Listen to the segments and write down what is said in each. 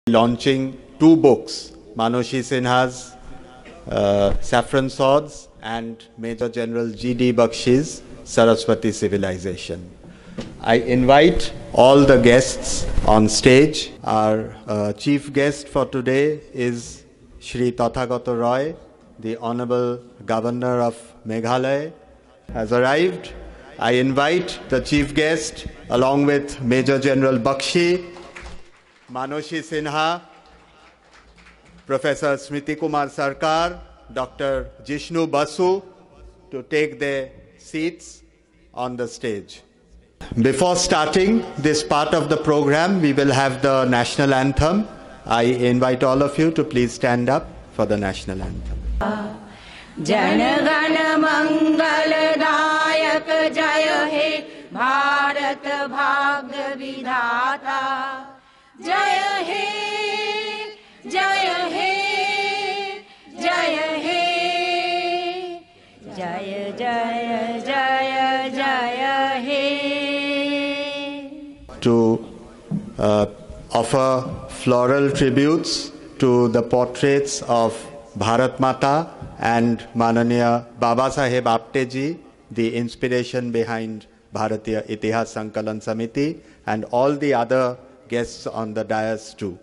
launching two books, Manoshi Sinha's Saffron Swords and Major General G.D. Bakshi's Saraswati Civilization. I invite all the guests on stage. Our chief guest for today is Shri Tathagata Roy, the Honorable Governor of Meghalaya, has arrived. I invite the chief guest along with Major General Bakshi, Manoshi Sinha, Professor Smriti Kumar Sarkar, Dr. Jishnu Basu to take their seats on the stage. Before starting this part of the program, we will have the national anthem. I invite all of you to please stand up for the national anthem. Jana Gana मंगल दायक जय हे भारत भाग्य विधाता जय हे जय हे जय हे जय जय जय जय हे. To offer floral tributes to the portraits of Bharat Mata and Mananiya Baba Saheb Apte ji, the inspiration behind Bharatiya Itihas Sankalan Samiti, and all the other guests on the dais too.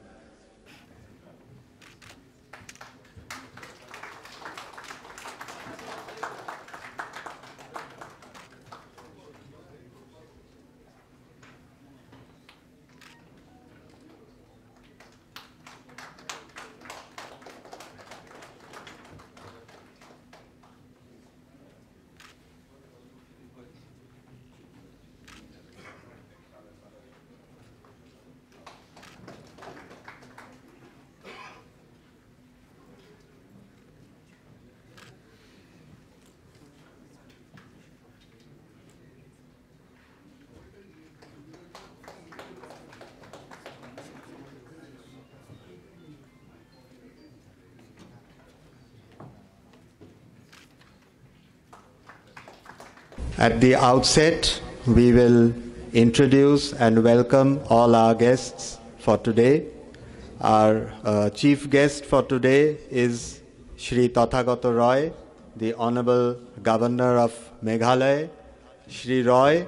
At the outset, we will introduce and welcome all our guests for today. Our chief guest for today is Shri Tathagata Roy, the Honorable Governor of Meghalaya. Shri Roy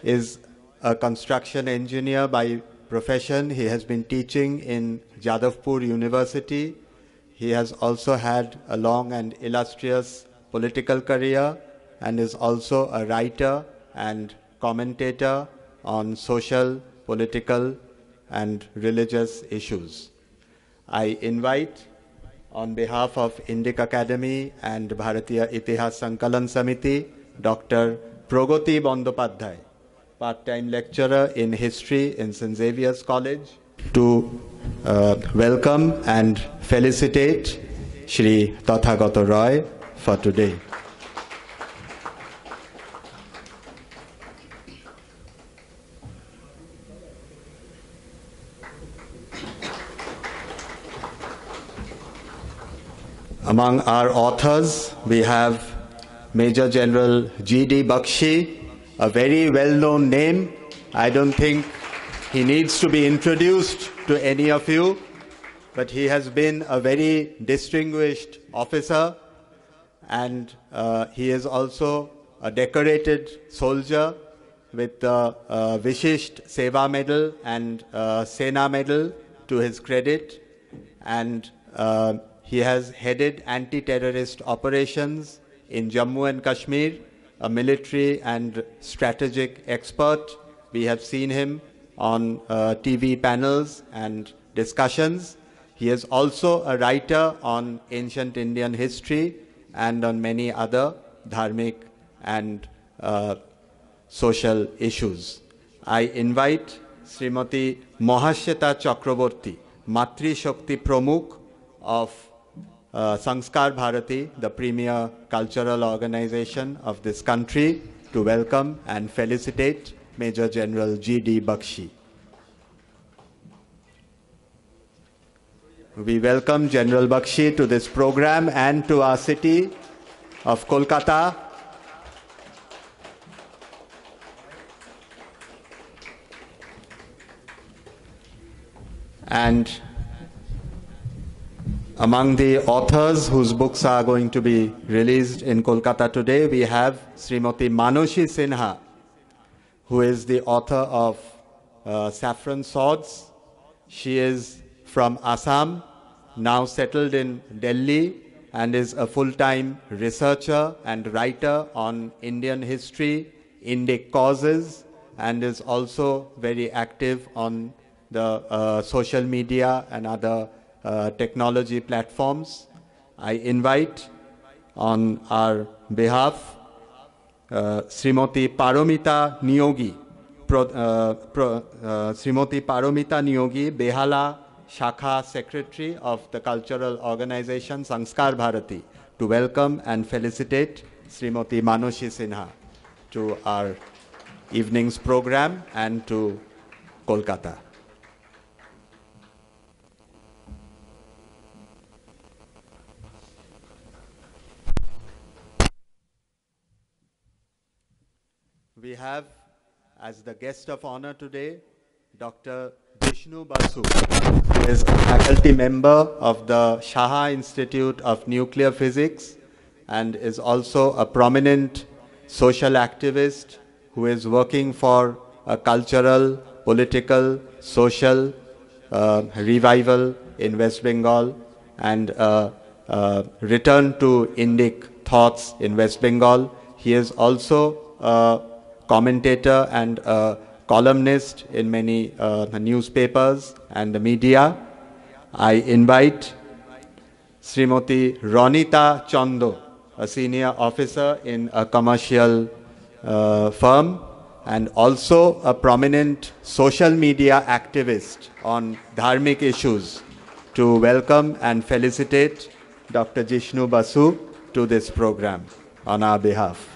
is a construction engineer by profession. He has been teaching in Jadavpur University. He has also had a long and illustrious political career and is also a writer and commentator on social, political, and religious issues. I invite, on behalf of Indic Academy and Bharatiya Itihas Sankalan Samiti, Dr. Pragati Bandopadhyay, part-time lecturer in history in St. Xavier's College, to welcome and felicitate Shri Tathagata Roy for today. Among our authors, we have Major General G.D. Bakshi, a very well-known name. I don't think he needs to be introduced to any of you, but he has been a very distinguished officer, and he is also a decorated soldier with the Vishisht Seva Medal and Sena Medal to his credit, and he has headed anti-terrorist operations in Jammu and Kashmir, a military and strategic expert. We have seen him on TV panels and discussions. He is also a writer on ancient Indian history and on many other dharmic and social issues. I invite Srimati Mahashweta Chakraborty, Matri Shakti Pramukh of Sanskar Bharati, the premier cultural organization of this country, to welcome and felicitate Major General G.D. Bakshi. We welcome General Bakshi to this program and to our city of Kolkata. And Among the authors whose books are going to be released in Kolkata today, we have Srimati Manoshi Sinha, who is the author of Saffron Swords. She is from Assam, now settled in Delhi, and is a full-time researcher and writer on Indian history, Indic causes, and is also very active on the social media and other technology platforms. I invite on our behalf Srimati Paromita Niyogi, Srimati Paromita Niyogi, Behala Shakha Secretary of the cultural organization Sanskar Bharati, to welcome and felicitate Srimati Manoshi Sinha to our evening's program and to Kolkata. We have, as the guest of honor today, Dr. Jishnu Basu, who is a faculty member of the Shaha Institute of Nuclear Physics and is also a prominent social activist who is working for a cultural, political, social revival in West Bengal and return to Indic thoughts in West Bengal. He is also a commentator and a columnist in many newspapers and the media. I invite Srimati Ronita Chando, a senior officer in a commercial firm and also a prominent social media activist on dharmic issues, to welcome and felicitate Dr. Jishnu Basu to this program on our behalf.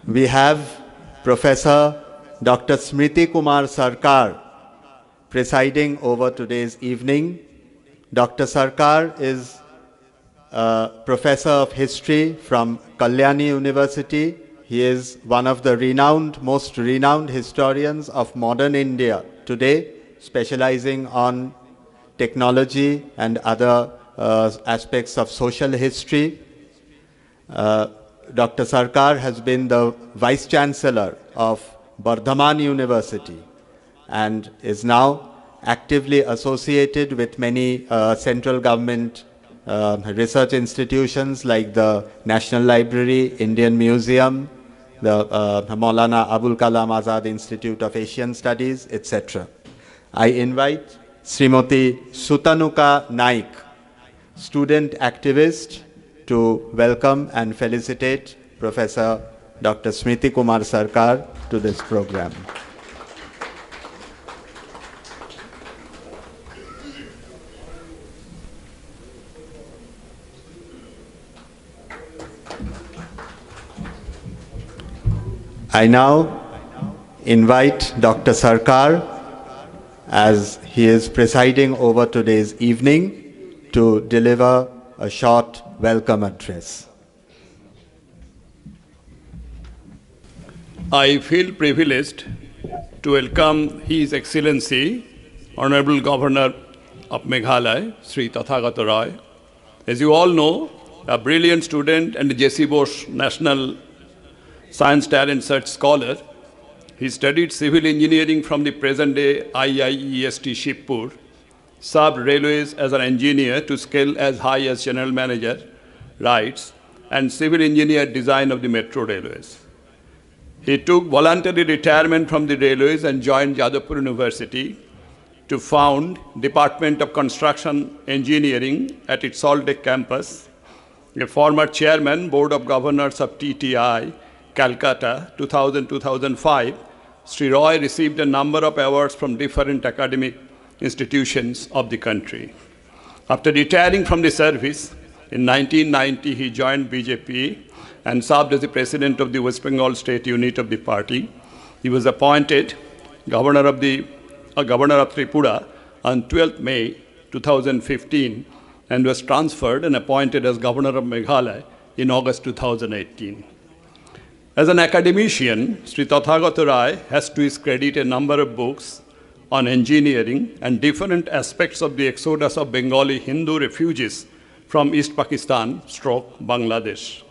We have Professor Dr. Smriti Kumar Sarkar presiding over today's evening. Dr. Sarkar is a professor of history from Kalyani University. He is one of the most renowned historians of modern India today, specializing on technology and other aspects of social history. Dr. Sarkar has been the Vice Chancellor of Bardhaman University and is now actively associated with many central government research institutions like the National Library, Indian Museum, the Maulana Abul Kalam Azad Institute of Asian Studies, etc. I invite Srimati Sutanuka Naik, student activist, to welcome and felicitate Professor Dr. Smriti Kumar Sarkar to this program. I now invite Dr. Sarkar, as he is presiding over today's evening, to deliver a short welcome address. I feel privileged to welcome His Excellency, Honorable Governor of Meghalaya, Sri Tathagata Roy. As you all know, a brilliant student and J.C. Bose National Science Talent Search Scholar, he studied civil engineering from the present-day IIEST Shibpur, served railways as an engineer to scale as high as general manager, rights, and civil engineer design of the metro railways. He took voluntary retirement from the railways and joined Jadavpur University to found Department of Construction Engineering at its Salt Lake campus. A former chairman, Board of Governors of TTI, Calcutta, 2000-2005, Sri Roy received a number of awards from different academic institutions of the country. After retiring from the service, in 1990 he joined BJP and served as the president of the West Bengal State Unit of the party. He was appointed governor of Tripura on 12th May 2015 and was transferred and appointed as governor of Meghalaya in August 2018. As an academician, Sri Tathagata Roy has to his credit a number of books on engineering and different aspects of the exodus of Bengali Hindu refugees from East Pakistan / Bangladesh.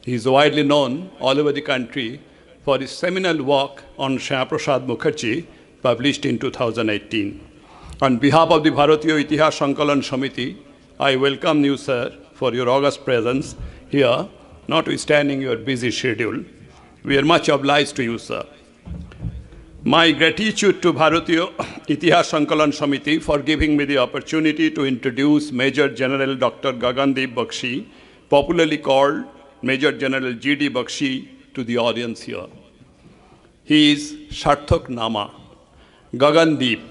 He is widely known all over the country for his seminal work on Shyama Prasad Mukherjee, published in 2018. On behalf of the Bharatiya Itihas Sankalan Samiti, I welcome you, sir, for your august presence here, notwithstanding your busy schedule. We are much obliged to you, sir. My gratitude to Bharatiya Itihas Sankalan Samiti for giving me the opportunity to introduce Major General Dr. Gagandeep Bakshi, popularly called Major General G.D. Bakshi, to the audience here. He is Sarthak Nama, Gagandeep,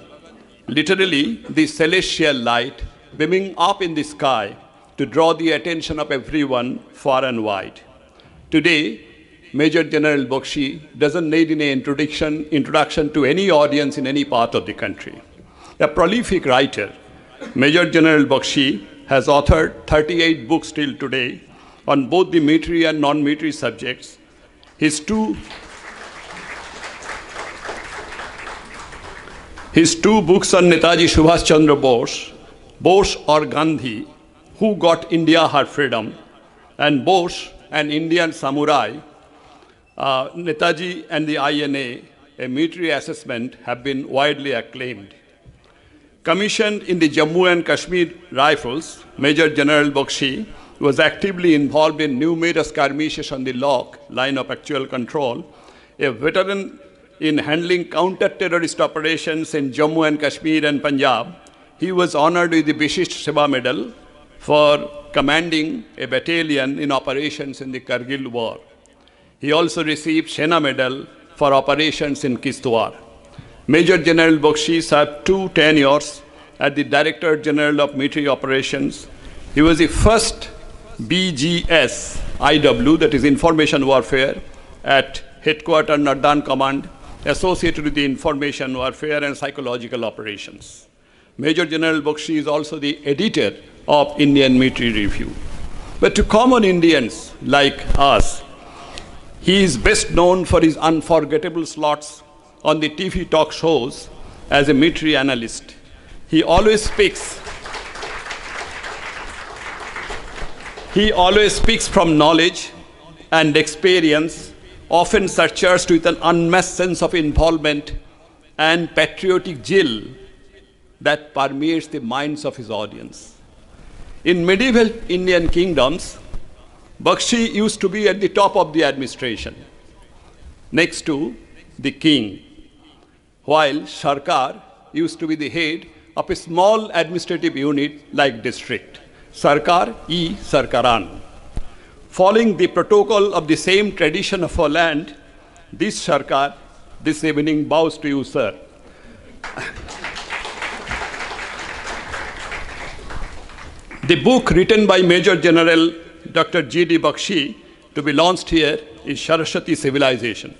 literally the celestial light beaming up in the sky to draw the attention of everyone far and wide. Today, Major General Bakshi doesn't need any introduction to any audience in any part of the country. A prolific writer, Major General Bakshi has authored 38 books till today on both the military and non-military subjects. His two books on Netaji Subhash Chandra Bose, Bose or Gandhi, Who Got India Her Freedom, and Bose, an Indian Samurai, Netaji and the INA, a military assessment, have been widely acclaimed. Commissioned in the Jammu and Kashmir Rifles, Major General Bakshi was actively involved in numerous skirmishes on the LOC, line of actual control, a veteran in handling counter-terrorist operations in Jammu and Kashmir and Punjab. He was honored with the Vishisht Seva Medal for commanding a battalion in operations in the Kargil War. He also received Sena Medal for operations in Kishtwar. Major General Bakshi served 2 tenures as the Director General of Military Operations. He was the first BGS IW, that is Information Warfare, at Headquarters Nardan Command, associated with the Information Warfare and Psychological Operations. Major General Bakshi is also the editor of Indian Military Review. But to common Indians like us, he is best known for his unforgettable slots on the TV talk shows as a military analyst. He always speaks from knowledge and experience, often surcharged with an unmatched sense of involvement and patriotic zeal that permeates the minds of his audience. In medieval Indian kingdoms, Bakshi used to be at the top of the administration, next to the king, while Sarkar used to be the head of a small administrative unit like district, Sarkaran. Following the protocol of the same tradition of our land, this Sarkar this evening bows to you, sir. The book written by Major General Dr. G.D. Bakshi to be launched here is Saraswati Civilization.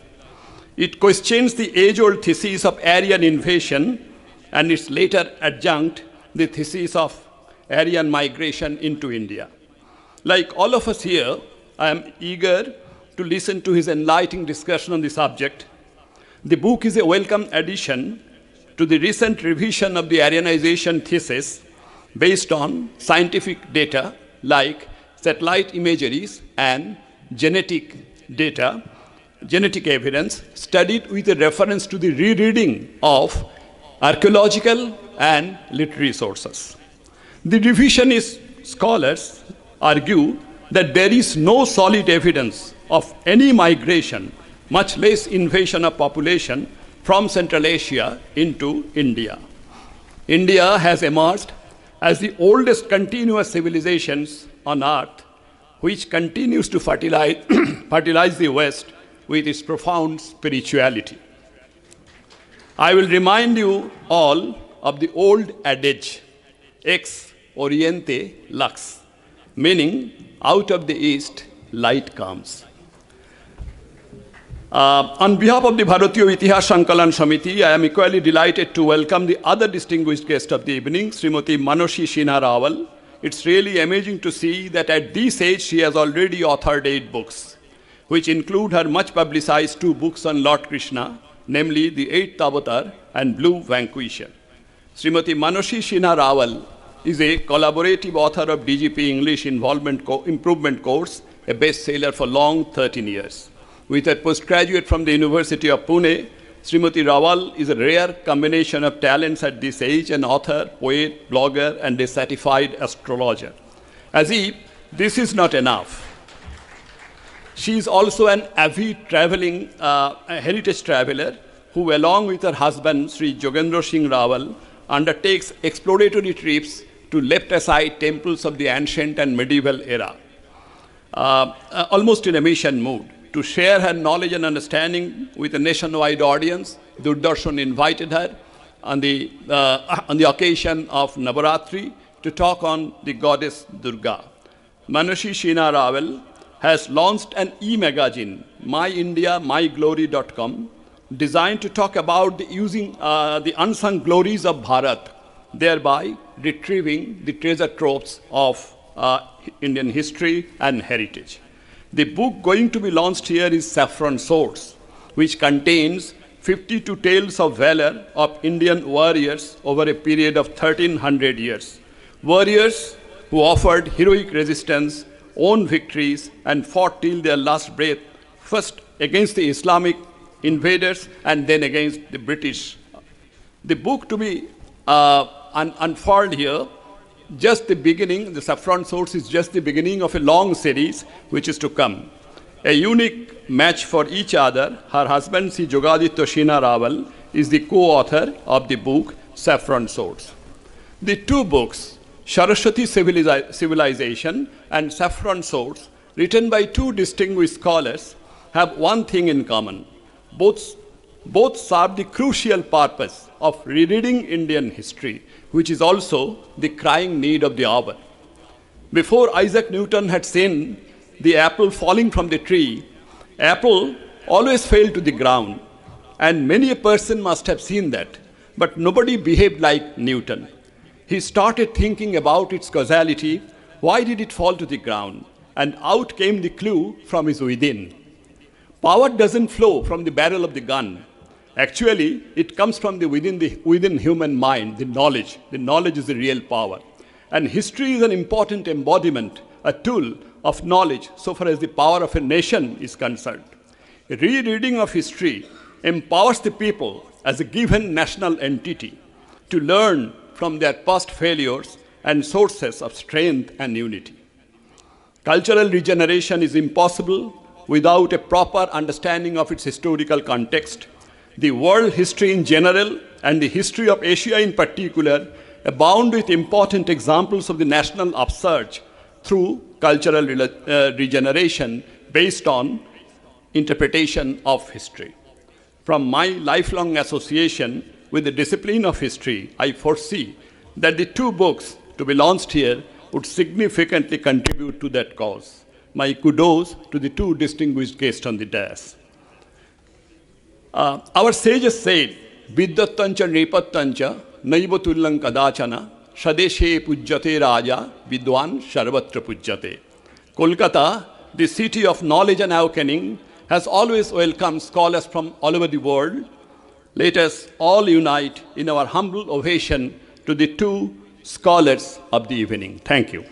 It questions the age-old thesis of Aryan invasion and its later adjunct, the thesis of Aryan migration into India. Like all of us here, I am eager to listen to his enlightening discussion on the subject. The book is a welcome addition to the recent revision of the Aryanization thesis based on scientific data like satellite imageries and genetic data, genetic evidence, studied with a reference to the rereading of archaeological and literary sources. The revisionist scholars argue that there is no solid evidence of any migration, much less invasion of population from Central Asia into India. India has emerged as the oldest continuous civilizations on earth, which continues to fertilize the West with its profound spirituality. I will remind you all of the old adage, ex oriente lux, meaning out of the east, light comes. On behalf of the Bharatiya Itihas Sankalan Samiti, I am equally delighted to welcome the other distinguished guest of the evening, Srimati Manoshi Sinha Rawal. It's really amazing to see that at this age, she has already authored 8 books, which include her much publicized 2 books on Lord Krishna, namely The Eighth Avatar and Blue Vanquisher. Srimati Manashi Sinha Rawal is a collaborative author of DGP English Improvement Course, a bestseller for long 13 years. With a postgraduate from the University of Pune, Srimati Rawal is a rare combination of talents at this age: an author, poet, blogger, and a certified astrologer. As if this is not enough, she is also an avid traveling heritage traveler who, along with her husband, Sri Jogendra Singh Rawal, undertakes exploratory trips to left-aside temples of the ancient and medieval era, almost in a mission mood. To share her knowledge and understanding with a nationwide audience, Doordarshan invited her on the occasion of Navaratri to talk on the goddess Durga. Manashi Sinha Rawal has launched an e-magazine, myindiamyglory.com, designed to talk about using the unsung glories of Bharat, thereby retrieving the treasure troves of Indian history and heritage. The book going to be launched here is Saffron Swords, which contains 52 tales of valor of Indian warriors over a period of 1300 years. Warriors who offered heroic resistance, won victories, and fought till their last breath, first against the Islamic invaders and then against the British. The book to be unfurled here, just the beginning. The Saffron Swords is just the beginning of a long series which is to come. A unique match for each other, her husband, Sri Jogaditya Sinha Rawal, is the co-author of the book Saffron Swords. The two books, Saraswati Civilization and Saffron Swords, written by two distinguished scholars, have one thing in common. Both serve the crucial purpose of rereading Indian history, which is also the crying need of the hour. Before Isaac Newton had seen the apple falling from the tree, apple always fell to the ground, and many a person must have seen that, but nobody behaved like Newton. He started thinking about its causality. Why did it fall to the ground? And out came the clue from his within. Power doesn't flow from the barrel of the gun. Actually, it comes from within human mind, the knowledge. The knowledge is the real power. And history is an important embodiment, a tool of knowledge so far as the power of a nation is concerned. A rereading of history empowers the people as a given national entity to learn from their past failures and sources of strength and unity. Cultural regeneration is impossible without a proper understanding of its historical context. The world history in general and the history of Asia in particular abound with important examples of the national upsurge through cultural regeneration based on interpretation of history. From my lifelong association with the discipline of history, I foresee that the two books to be launched here would significantly contribute to that cause. My kudos to the two distinguished guests on the dais. Our sages said, Vidyattancha Nripattancha Naivatullang Kadachana Shadeshe Pujjate Raja Vidwan Sharvatra Pujjate. Kolkata, the city of knowledge and awakening, has always welcomed scholars from all over the world. Let us all unite in our humble ovation to the two scholars of the evening. Thank you.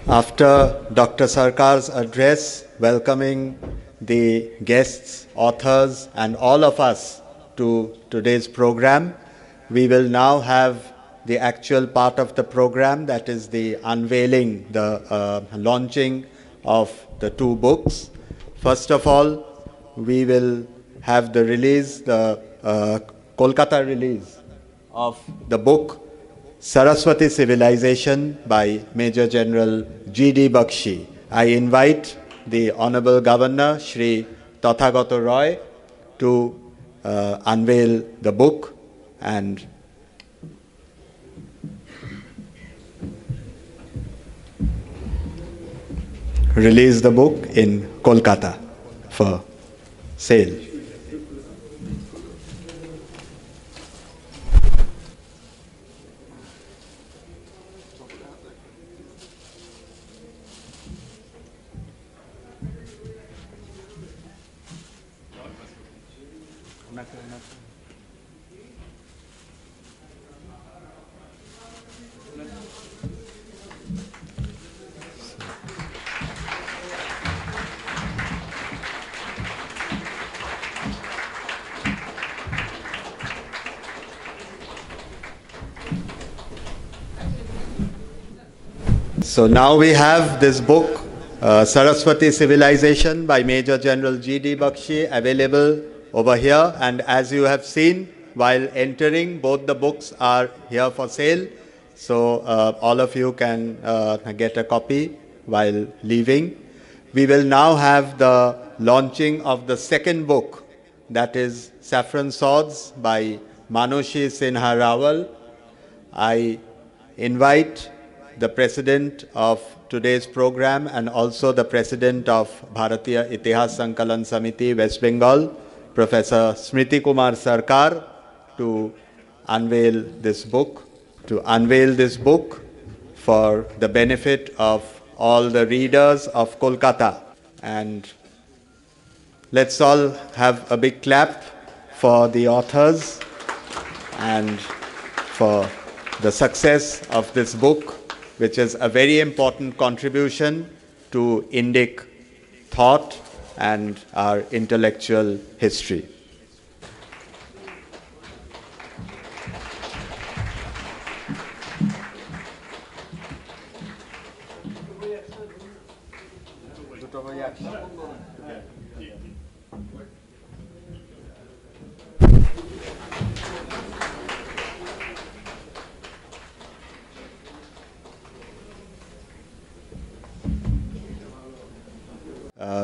After Dr. Sarkar's address welcoming the guests, authors, and all of us to today's program, we will now have the actual part of the program, that is the unveiling, the launching of the two books. First of all, we will have the release, the Kolkata release of the book Saraswati Civilization by Major General G.D. Bakshi. I invite the Honorable Governor, Shri Tathagata Roy, to unveil the book and release the book in Kolkata for sale. So now we have this book, Saraswati Civilization by Major General G.D. Bakshi, available over here. And as you have seen while entering, both the books are here for sale. So all of you can get a copy while leaving. We will now have the launching of the second book, that is Saffron Swords by Manushi Sinha Rawal. I invite the president of today's program and also the president of Bharatiya Itihas Sankalan Samiti, West Bengal, Professor Smriti Kumar Sarkar, to unveil this book. For the benefit of all the readers of Kolkata. And let's all have a big clap for the authors and for the success of this book, which is a very important contribution to Indic thought and our intellectual history.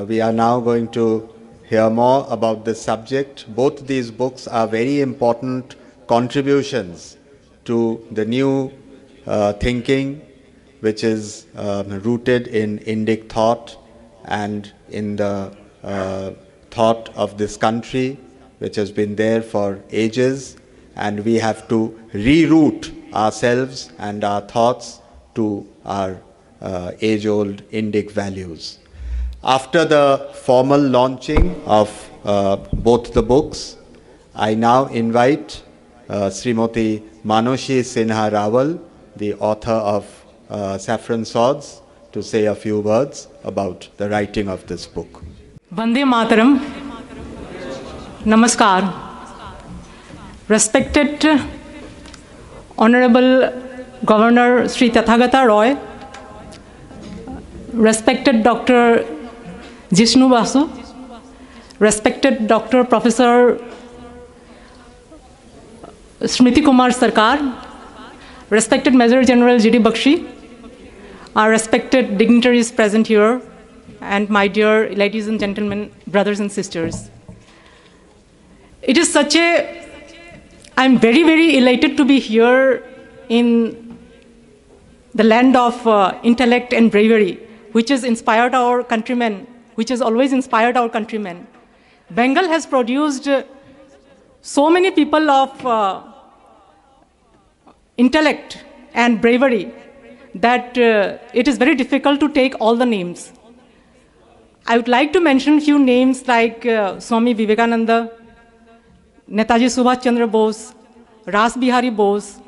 We are now going to hear more about this subject. Both these books are very important contributions to the new thinking, which is rooted in Indic thought and in the thought of this country, which has been there for ages. And we have to reroute ourselves and our thoughts to our age-old Indic values. After the formal launching of both the books, I now invite Srimati Manushi Sinha Rawal, the author of Saffron Swords, to say a few words about the writing of this book. Vande Mataram. Namaskar. Respected Honorable Governor Sri Tathagata Roy, respected Dr. Jishnu Basu, respected Dr. Professor Smriti Kumar Sarkar, respected Major General G.D. Bakshi, our respected dignitaries present here, and my dear ladies and gentlemen, brothers and sisters. It is such a, I'm very, very elated to be here in the land of intellect and bravery, which has inspired our countrymen, which has always inspired our countrymen. Bengal has produced so many people of intellect and bravery that it is very difficult to take all the names. I would like to mention a few names like Swami Vivekananda, Netaji Subhash Chandra Bose, Ras Bihari Bose,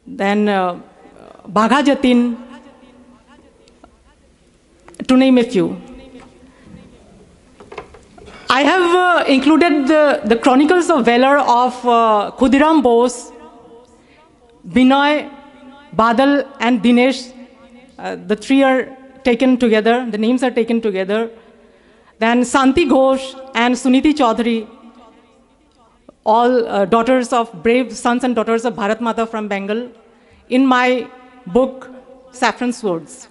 then Bhagha Jatin, to name a few. I have included the chronicles of valor of Khudiram Bose, Binoy, Badal, and Dinesh. The three are taken together, the names are taken together. Then Santi Ghosh and Suniti Chaudhary, all daughters of brave sons and daughters of Bharat Mata from Bengal, in my book, Saffron Swords.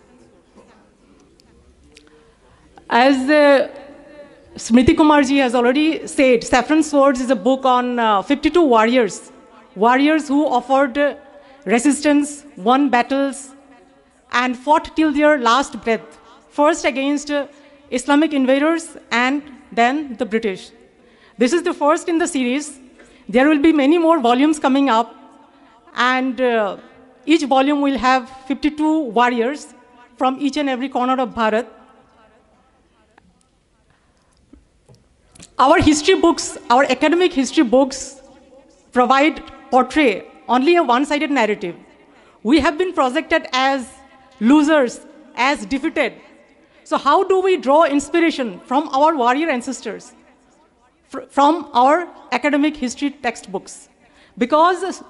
As Smriti Kumarji has already said, Saffron Swords is a book on 52 warriors who offered resistance, won battles, and fought till their last breath, first against Islamic invaders and then the British. This is the first in the series. There will be many more volumes coming up, and each volume will have 52 warriors from each and every corner of Bharat. Our history books, our academic history books portray only a one-sided narrative. We have been projected as losers, as defeated. So how do we draw inspiration from our warrior ancestors, from our academic history textbooks? Because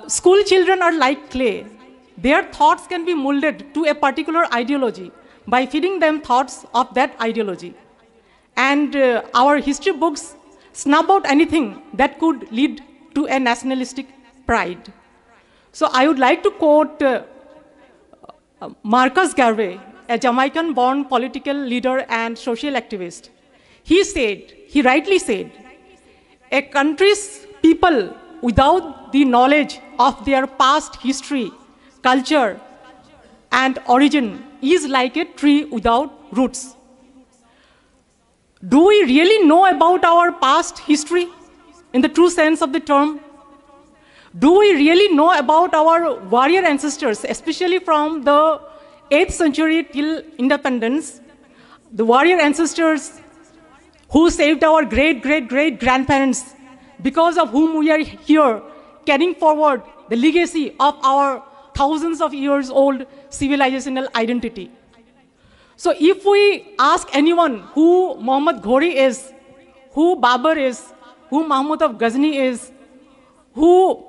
school children are like clay. Their thoughts can be molded to a particular ideology by feeding them thoughts of that ideology. And our history books snub out anything that could lead to a nationalistic pride. So I would like to quote Marcus Garvey, a Jamaican-born political leader and social activist. He rightly said, a country's people without the knowledge of their past history, culture, and origin is like a tree without roots. Do we really know about our past history in the true sense of the term? Do we really know about our warrior ancestors, especially from the 8th century till independence, the warrior ancestors who saved our great-great-great-grandparents, because of whom we are here, carrying forward the legacy of our thousands of years old civilizational identity? So if we ask anyone who Muhammad Ghori is, who Babur is, who Mahmud of Ghazni is, who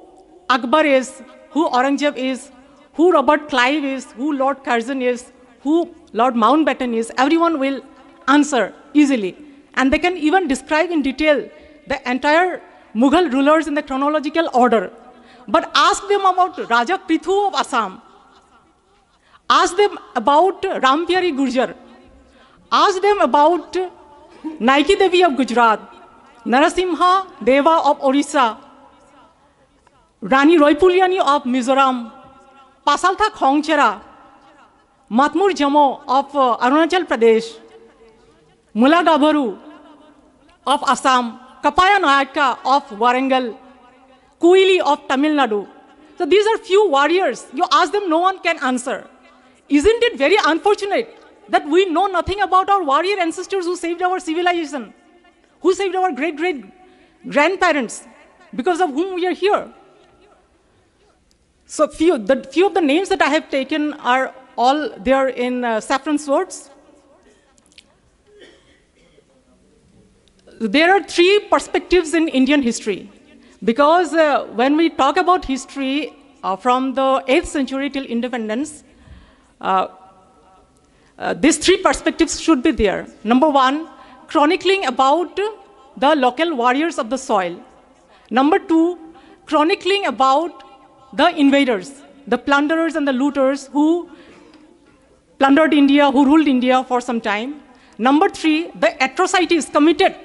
Akbar is, who Aurangzeb is, who Robert Clive is, who Lord Curzon is, who Lord Mountbatten is, everyone will answer easily. And they can even describe in detail the entire Mughal rulers in the chronological order. But ask them about Raja Prithu of Assam. Ask them about Rampyari Gurjar. Ask them about Naiki Devi of Gujarat, Narasimha Deva of Orissa, Rani Roypuliani of Mizoram, Pasaltha Khongchera, Matmur Jamo of Arunachal Pradesh, Mula Gabaru of Assam, Kapaya Nayaka of Warangal, Kuili of Tamil Nadu. So these are few warriors. You ask them, no one can answer. Isn't it very unfortunate that we know nothing about our warrior ancestors who saved our civilization, who saved our great-great-grandparents, because of whom we are here? So few of the names that I have taken are all there in saffron swords. There are three perspectives in Indian history, because when we talk about history from the 8th century till independence, these three perspectives should be there. Number one, chronicling about the local warriors of the soil. Number two, chronicling about the invaders, the plunderers and the looters who plundered India, who ruled India for some time. Number three, the atrocities committed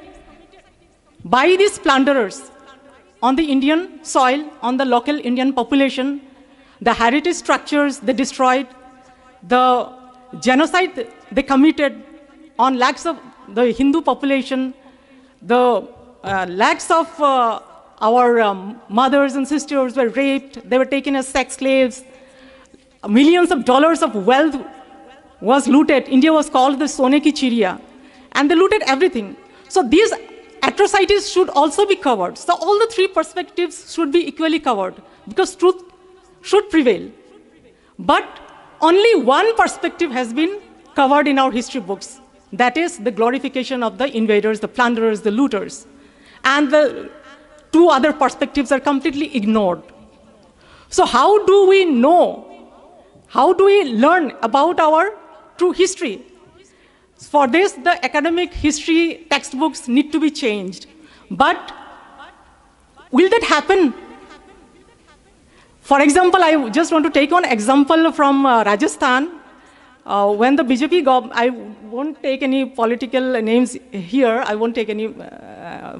by these plunderers on the Indian soil, on the local Indian population, the heritage structures they destroyed, the genocide they committed on lakhs of the Hindu population, the lakhs of our mothers and sisters were raped, they were taken as sex slaves, millions of dollars of wealth was looted. India was called the Sone ki Chiriya, and they looted everything. So these atrocities should also be covered. So all the three perspectives should be equally covered, because truth should prevail. But only one perspective has been covered in our history books. That is the glorification of the invaders, the plunderers, the looters. And the two other perspectives are completely ignored. So how do we know? How do we learn about our true history? For this, the academic history textbooks need to be changed. But will that happen? For example, I just want to take one example from Rajasthan. When the BJP government, I won't take any political names here, I won't take any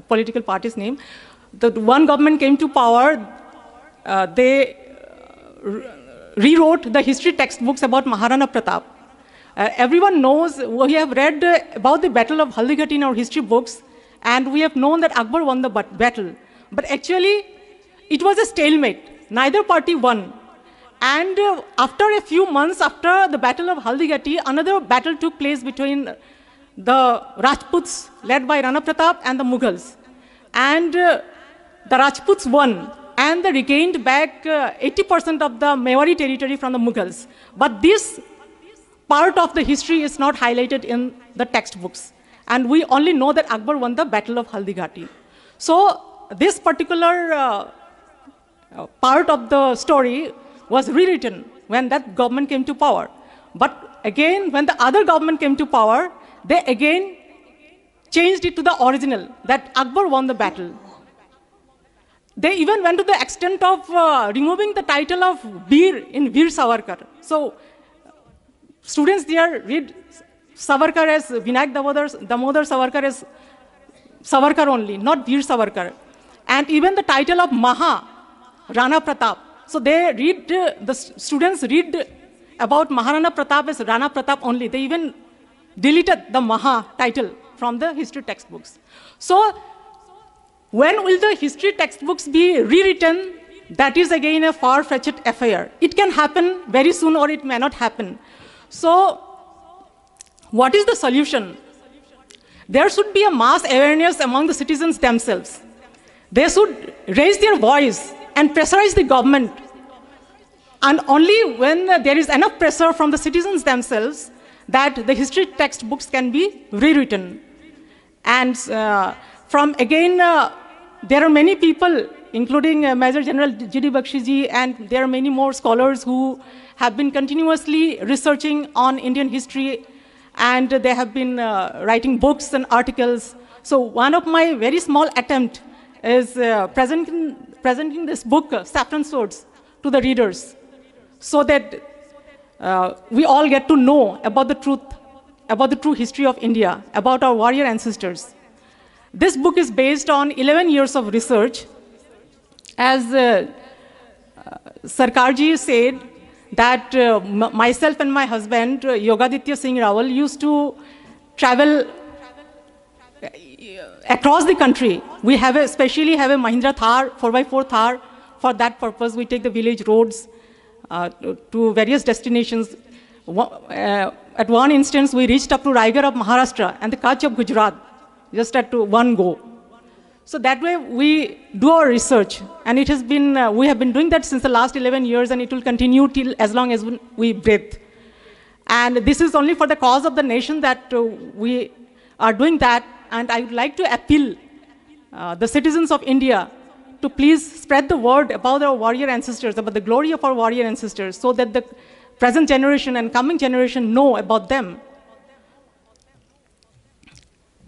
political party's name. The one government came to power, they rewrote the history textbooks about Maharana Pratap. Everyone knows, we have read about the Battle of Haldighati in our history books, and we have known that Akbar won the battle. But actually, it was a stalemate. Neither party won. And after a few months after the Battle of Haldighati, another battle took place between the Rajputs led by Rana Pratap and the Mughals. And the Rajputs won, and they regained back 80% of the Mewari territory from the Mughals. But this part of the history is not highlighted in the textbooks. And we only know that Akbar won the Battle of Haldighati. So this particular part of the story was rewritten when that government came to power. But again, when the other government came to power, they again changed it to the original, that Akbar won the battle. They even went to the extent of removing the title of Bir in Veer Savarkar. So students there read Savarkar as Vinayak Damodar Savarkar as Savarkar only, not Veer Savarkar. And even the title of Maha, Rana Pratap. So they read, the students read about Maharana Pratap as Rana Pratap only. They even deleted the Maha title from the history textbooks. So when will the history textbooks be rewritten? That is again a far-fetched affair. It can happen very soon or it may not happen. So what is the solution? There should be a mass awareness among the citizens themselves. They should raise their voice and pressurize the government. And only when there is enough pressure from the citizens themselves that the history textbooks can be rewritten. And there are many people, including Major General G.D. Bakshi ji, and there are many more scholars who have been continuously researching on Indian history, and they have been writing books and articles. So one of my very small attempt is presenting this book, Saffron Swords, to the readers, so that we all get to know about the truth, about the true history of India, about our warrior ancestors. This book is based on 11 years of research. As Sarkarji said, that myself and my husband, Yogaditya Singh Rawal, used to travel across the country. We especially have a Mahindra Thar, 4x4 Thar. For that purpose, we take the village roads to various destinations. At one instance, we reached up to Raigarh of Maharashtra and the Kutch of Gujarat, just at one go. So that way, we do our research, and it has been, we have been doing that since the last 11 years, and it will continue till as long as we breathe. And this is only for the cause of the nation that we are doing that, and I would like to appeal the citizens of India to please spread the word about our warrior ancestors, about the glory of our warrior ancestors, so that the present generation and coming generation know about them.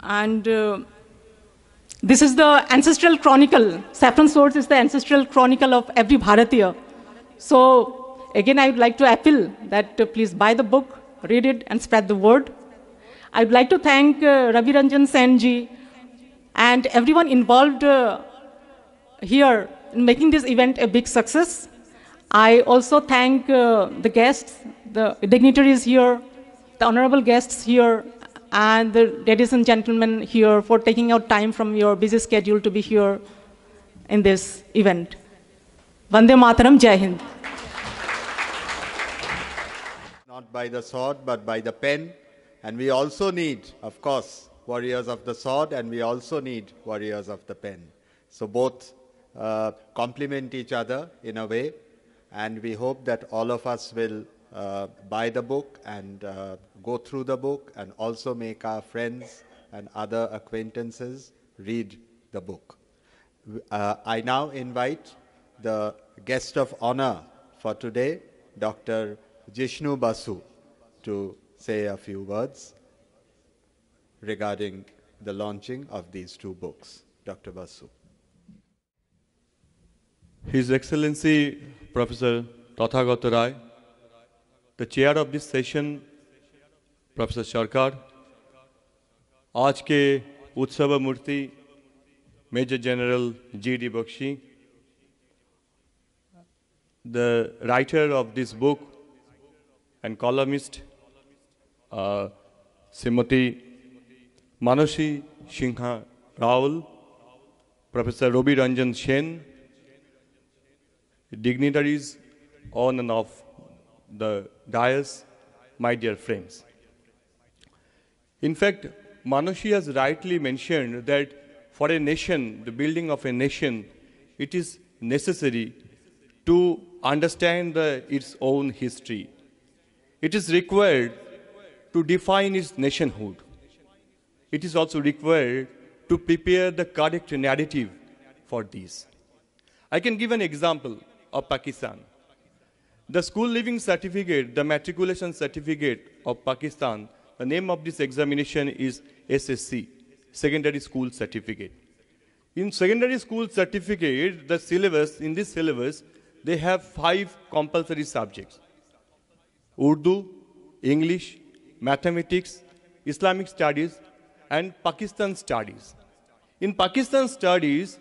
And this is the ancestral chronicle. Saffron Swords is the ancestral chronicle of every Bharatiya. So again, I would like to appeal that please buy the book, read it, and spread the word. I would like to thank Ravi Ranjan Sen ji and everyone involved here in making this event a big success. I also thank the guests, the dignitaries here, the honorable guests here, and the ladies and gentlemen here for taking out time from your busy schedule to be here in this event. Vande Mataram, Jai Hind. Not by the sword, but by the pen. And we also need, of course, warriors of the sword, and we also need warriors of the pen. So both complement each other in a way, and we hope that all of us will buy the book and go through the book, and also make our friends and other acquaintances read the book. I now invite the guest of honor for today, Dr. Jishnu Basu, to say a few words regarding the launching of these two books. Dr. Basu. His Excellency Professor Tathagata Rai, the chair of this session, Professor Sarkar, आज के उत्सव मूर्ति Major General G.D. Bakshi, the writer of this book and columnist, Srimati Manashi Singha Rawal, Professor Ravi Ranjan Sen, dignitaries on and off the dais, my dear friends. In fact, Manashi has rightly mentioned that for a nation, the building of a nation, it is necessary to understand its own history. It is required to define its nationhood. It is also required to prepare the correct narrative for this. I can give an example of Pakistan. The school leaving certificate, the matriculation certificate of Pakistan, the name of this examination is SSC, Secondary School Certificate. In secondary school certificate, the syllabus, in this syllabus, they have 5 compulsory subjects: Urdu, English, mathematics, Islamic studies, and Pakistan studies. In Pakistan studies,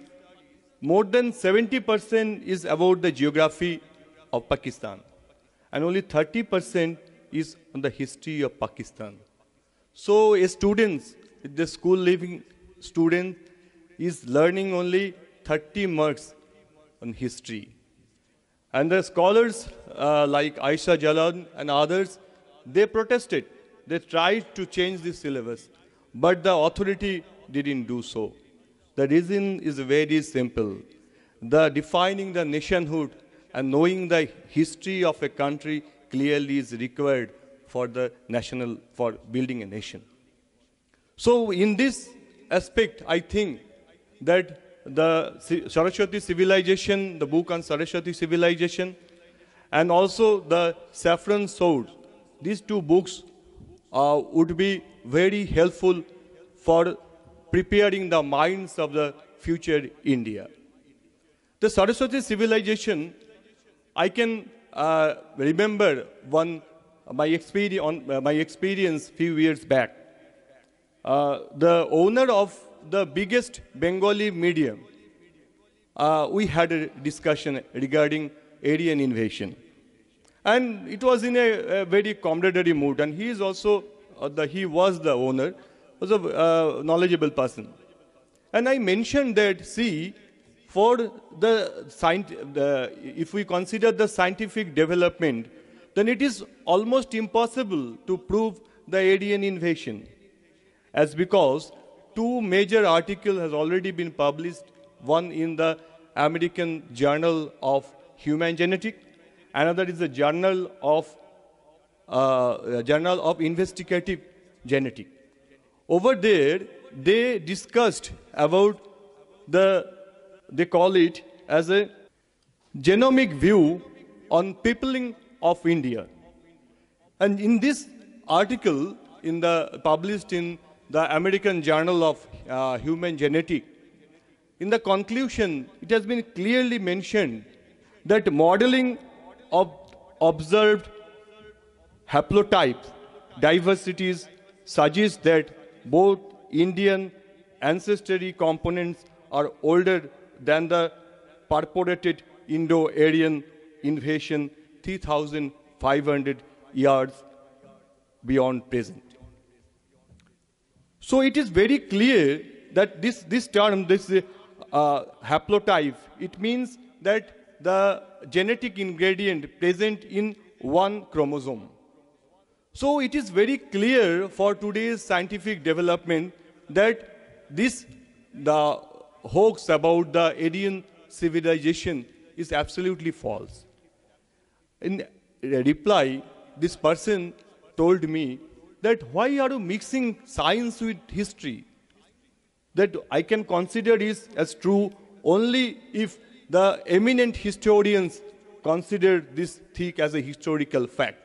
more than 70% is about the geography of Pakistan, and only 30% is on the history of Pakistan. So a student, the school leaving student, is learning only 30 marks on history. And the scholars like Aisha Jalan and others, they protested. They tried to change the syllabus, but the authority didn't do so. The reason is very simple. The defining the nationhood and knowing the history of a country clearly is required for for building a nation. So in this aspect, I think that the Saraswati civilization, the book on Saraswati civilization, and also the Saffron Sword, these 2 books would be very helpful for preparing the minds of the future India. The Saraswati civilization, I can remember my experience few years back. The owner of the biggest Bengali medium, we had a discussion regarding Aryan invasion. And it was in a very camaraderie mood, and he is also, he was the owner, was a knowledgeable person. And I mentioned that, see, for if we consider the scientific development, then it is almost impossible to prove the Aryan invasion, as because 2 major articles has already been published, one in the American Journal of Human Genetics, another is the Journal of Investigative Genetics. Over there, they discussed about they call it as a genomic view on peopling of India. And in this article, published in the American Journal of Human Genetics, in the conclusion, it has been clearly mentioned that modeling of observed haplotypes diversities suggests that both Indian ancestry components are older than the purported Indo-Aryan invasion 3,500 years beyond present. So it is very clear that this term, haplotype, it means that the genetic ingredient present in one chromosome. So it is very clear for today's scientific development that the hoax about the Aryan civilization is absolutely false. In reply, this person told me that why are you mixing science with history? That I can consider this as true only if the eminent historians consider this thing as a historical fact.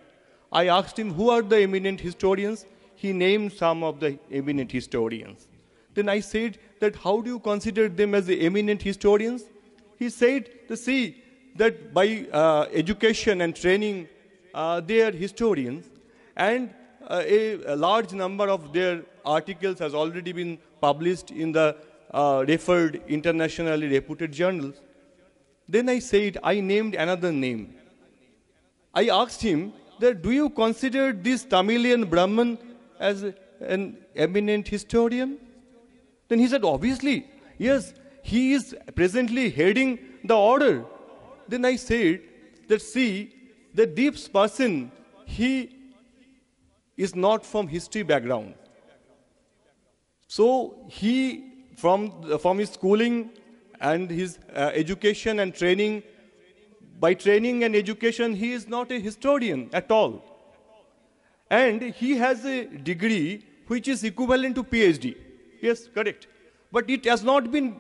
I asked him, who are the eminent historians? He named some of the eminent historians. Then I said that how do you consider them as the eminent historians? He said, see, that by education and training, they are historians, and a large number of their articles has already been published in the referred internationally reputed journals. Then I said, I named another name. I asked him that do you consider this Tamilian Brahman as an eminent historian? Then he said, obviously, yes, he is presently heading the order. Then I said that see, that this person, he is not from history background. So he, from his schooling and his education and training, by training and education, he is not a historian at all. And he has a degree which is equivalent to PhD. Yes, correct. But it has not been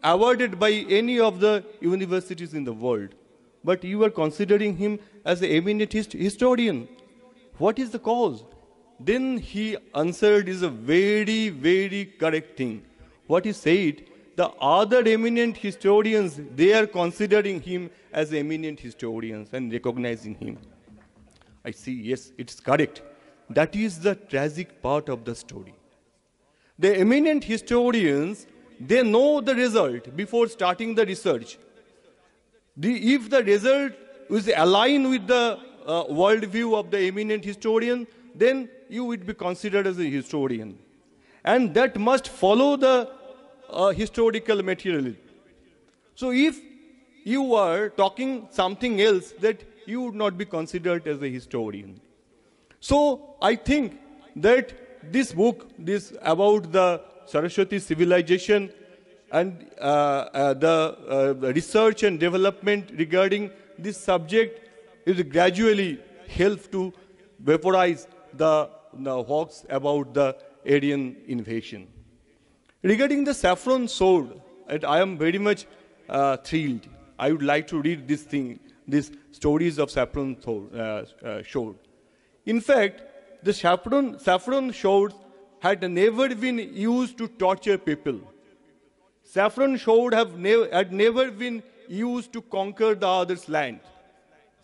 awarded by any of the universities in the world. But you are considering him as an eminent historian. What is the cause? Then he answered is a very, very correct thing. What he said, the other eminent historians, they are considering him as eminent historians and recognizing him. I see, yes, it's correct. That is the tragic part of the story. The eminent historians, they know the result before starting the research. If the result is aligned with the worldview of the eminent historian, then you would be considered as a historian. And that must follow the historical materialism. So if you are talking something else, that you would not be considered as a historian. So I think that this book, this about the Saraswati civilization and the research and development regarding this subject is gradually help to vaporize the hoax about the Aryan invasion. Regarding the saffron sword, I am very much thrilled. I would like to read this thing, these stories of saffron sword. In fact, the saffron swords had never been used to torture people. Saffron sword had never been used to conquer the other's land.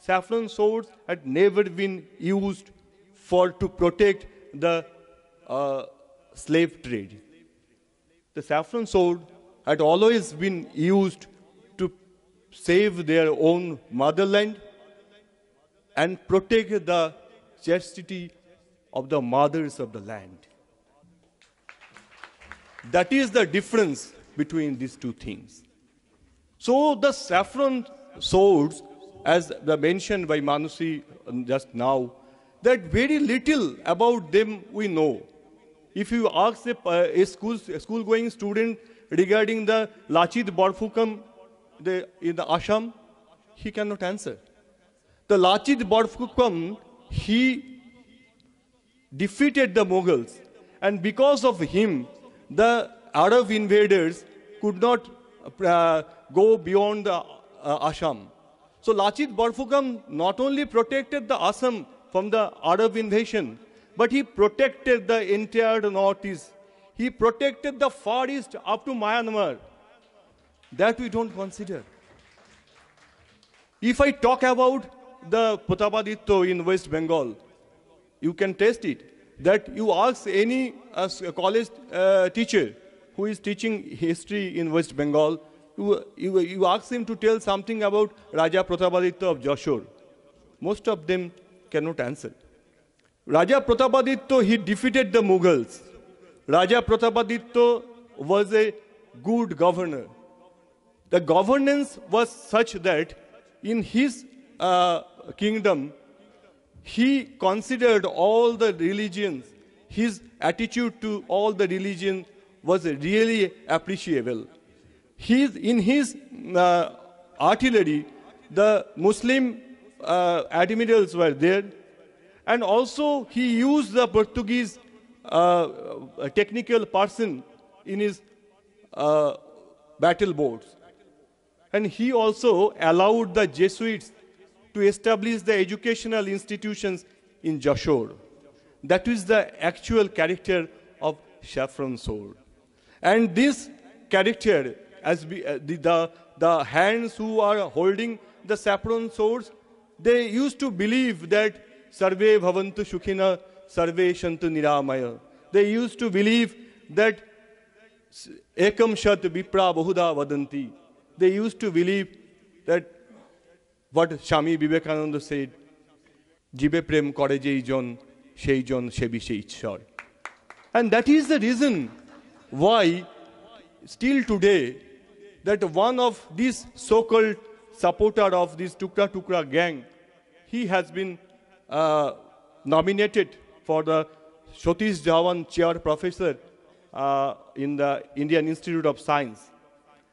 Saffron swords had never been used to protect the slave trade. The saffron sword had always been used to save their own motherland and protect the chastity of the mothers of the land. That is the difference between these two things. So the saffron swords, as mentioned by Manushi just now, that very little about them we know. If you ask a school-going student regarding the Lachit Borphukan in the Assam, he cannot answer. The Lachit Borphukan, he defeated the Mughals, and because of him, the Arab invaders could not go beyond the Assam. So Lachit Borphukan not only protected the Assam from the Arab invasion, but he protected the entire northeast. He protected the far east up to Myanmar. That we don't consider. If I talk about the Protapaditya in West Bengal, you can test it. That you ask any college teacher who is teaching history in West Bengal, you ask him to tell something about Raja Protapaditya of Jashore. Most of them cannot answer. Raja Protapaditya, he defeated the Mughals. Raja Protapaditya was a good governor. The governance was such that in his kingdom, he considered all the religions. His attitude to all the religion was really appreciable. In his artillery, the Muslim admirals were there, and also he used the Portuguese technical person in his battle boats. And he also allowed the Jesuits to establish the educational institutions in Jashore. That is the actual character of saffron sword. And this character, as the hands who are holding the saffron swords, they used to believe that Sarve Bhavantu Shukhina, Sarve Shantu Niramaya. They used to believe that Ekam Shat Vipra Bahuda Vadanti. They used to believe that what Swami Vivekananda said, Jibe Prem Kore Jei Jon, Shei Jon Shebi Shei Ishwar. And that is the reason why still today that one of these so-called supporter of this Tukra Tukra gang, he has been nominated for the Satish Dhawan Chair Professor in the Indian Institute of Science.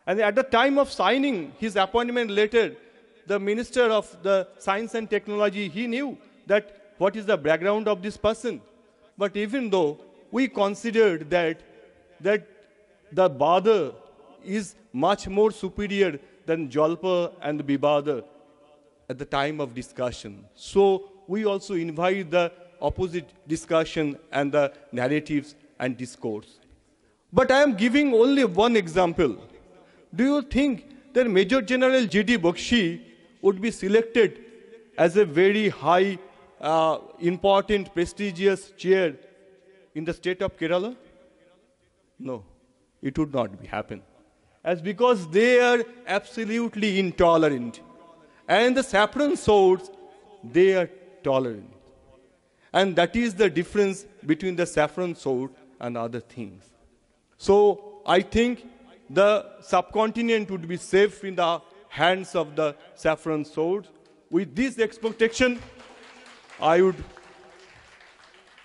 And at the time of signing his appointment letter, the Minister of the Science and Technology, he knew that what is the background of this person. But even though we considered that the Bada is much more superior than Jalpa and Bibada at the time of discussion. So we also invite the opposite discussion and the narratives and discourse. But I am giving only one example. Do you think that Major General G.D. Bakshi would be selected as a very high, important, prestigious chair in the state of Kerala? No, it would not happen. As because they are absolutely intolerant. And the saffron swords, they are tolerant. And that is the difference between the saffron sword and other things. So I think the subcontinent would be safe in the hands of the saffron swords. With this expectation, I would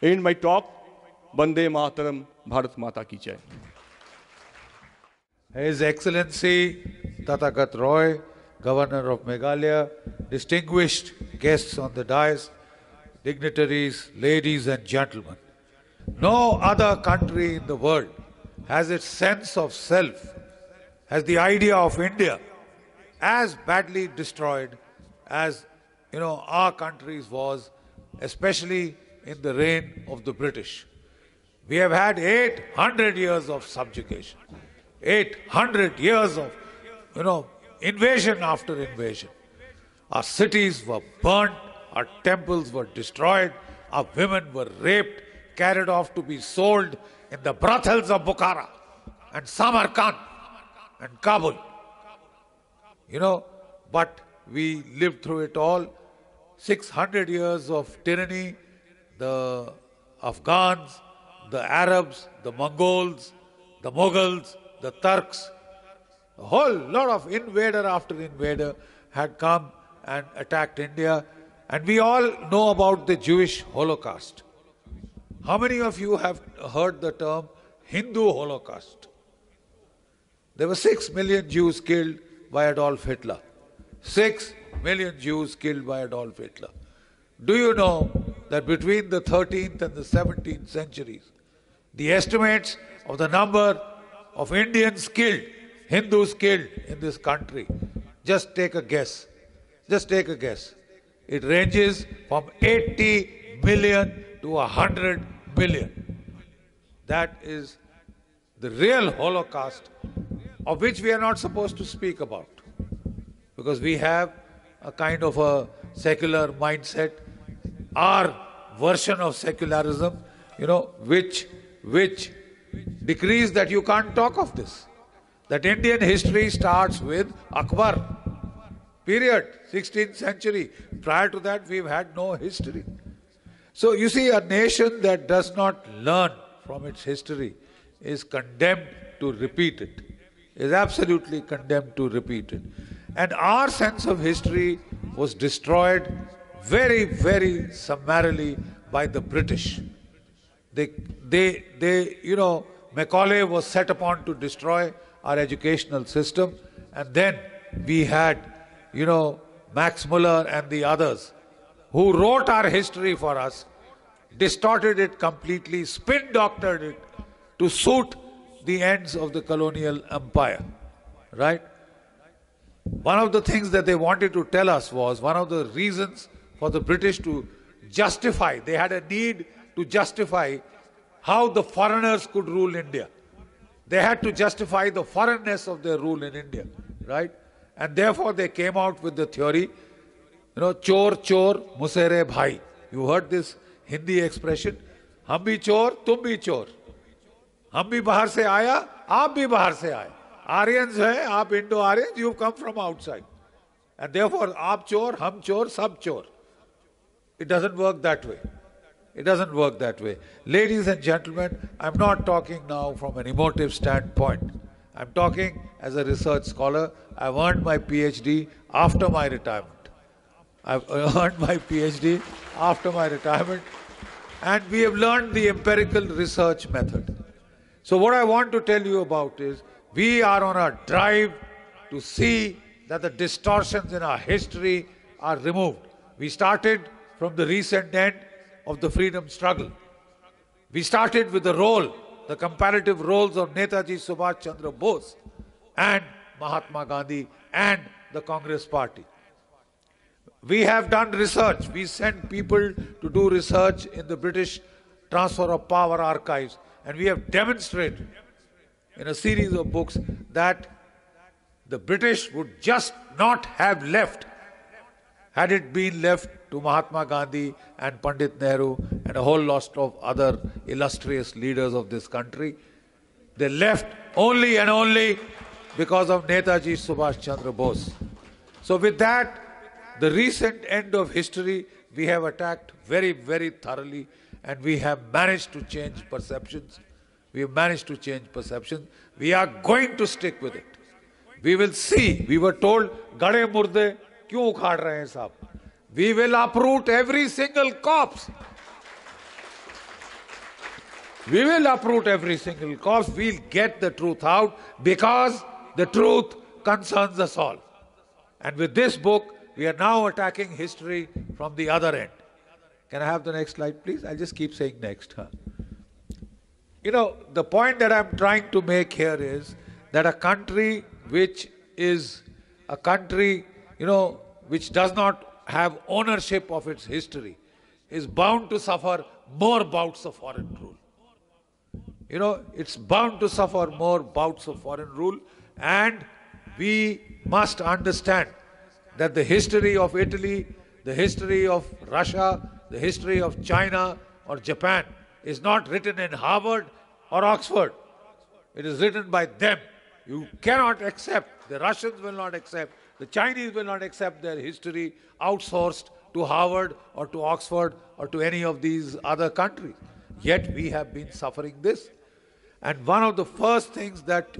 end my talk. Bande Mataram, Bharat Mata Ki Jai. His Excellency Tathagat Roy, Governor of Meghalaya, distinguished guests on the dais, dignitaries, ladies and gentlemen. No other country in the world has its sense of self, has the idea of India as badly destroyed as our country's was, especially in the reign of the British. We have had 800 years of subjugation, 800 years of invasion after invasion. Our cities were burnt, our temples were destroyed, our women were raped, carried off to be sold in the brothels of Bukhara and Samarkand and Kabul. But we lived through it all. 600 years of tyranny, the Afghans, the Arabs, the Mongols, the Mughals, the Turks, a whole lot of invader after invader had come and attacked India. And we all know about the Jewish Holocaust. How many of you have heard the term Hindu Holocaust? There were 6 million Jews killed by Adolf Hitler. 6 million Jews killed by Adolf Hitler. Do you know that between the 13th and the 17th centuries, the estimates of the number of Indians killed, Hindus killed in this country, just take a guess. Just take a guess. It ranges from 80 million to 100 million. That is the real Holocaust, of which we are not supposed to speak about. Because we have a kind of a secular mindset, our version of secularism, which decrees that you can't talk of this. That Indian history starts with Akbar. Period. 16th century. Prior to that, we've had no history. So you see, a nation that does not learn from its history is condemned to repeat it. Is absolutely condemned to repeat it. And our sense of history was destroyed very, very summarily by the British. Macaulay was set upon to destroy our educational system, and then we had, Max Muller and the others who wrote our history for us, distorted it completely, spin-doctored it to suit the ends of the colonial empire, right? One of the things that they wanted to tell us was, one of the reasons for the British to justify, they had a need to justify how the foreigners could rule India. They had to justify the foreignness of their rule in India, right? And therefore they came out with the theory, chor chor musere bhai. You heard this Hindi expression? Hum bhi chor, tum bhi chor. Hum bhi bahar se aaya, aap bhi bahar se aaye. Aryans hai, aap Indo-Aryans, you've come from outside. And therefore, aap chor, hum chor, sab chor. It doesn't work that way. It doesn't work that way. Ladies and gentlemen, I'm not talking now from an emotive standpoint. I'm talking as a research scholar. I've earned my PhD after my retirement. I've earned my PhD after my retirement. And we have learned the empirical research method. So what I want to tell you about is, we are on a drive to see that the distortions in our history are removed. We started from the recent end of the freedom struggle. We started with the comparative roles of Netaji Subhash Chandra Bose and Mahatma Gandhi and the Congress Party. We have done research. We sent people to do research in the British Transfer of Power archives, and we have demonstrated in a series of books that the British would just not have left had it been left to Mahatma Gandhi and Pandit Nehru and a whole lot of other illustrious leaders of this country. They left only and only because of Netaji Subhash Chandra Bose. So with that, the recent end of history we have attacked very, very thoroughly, and we have managed to change perceptions. We have managed to change perceptions. We are going to stick with it. We will see. We were told, Gade Murde, kyun ukhad rahe hain sahab? We will uproot every single corpse. We will uproot every single corpse. We'll get the truth out because the truth concerns us all. And with this book, we are now attacking history from the other end. Can I have the next slide, please? I'll just keep saying next. You know, the point that I'm trying to make here is that a country which is a country, which does not have ownership of its history is bound to suffer more bouts of foreign rule. It's bound to suffer more bouts of foreign rule, and we must understand that the history of Italy, the history of Russia, the history of China or Japan is not written in Harvard or Oxford. It is written by them. You cannot accept, the Russians will not accept, the Chinese will not accept their history outsourced to Harvard or to Oxford or to any of these other countries. Yet we have been suffering this. And one of the first things that,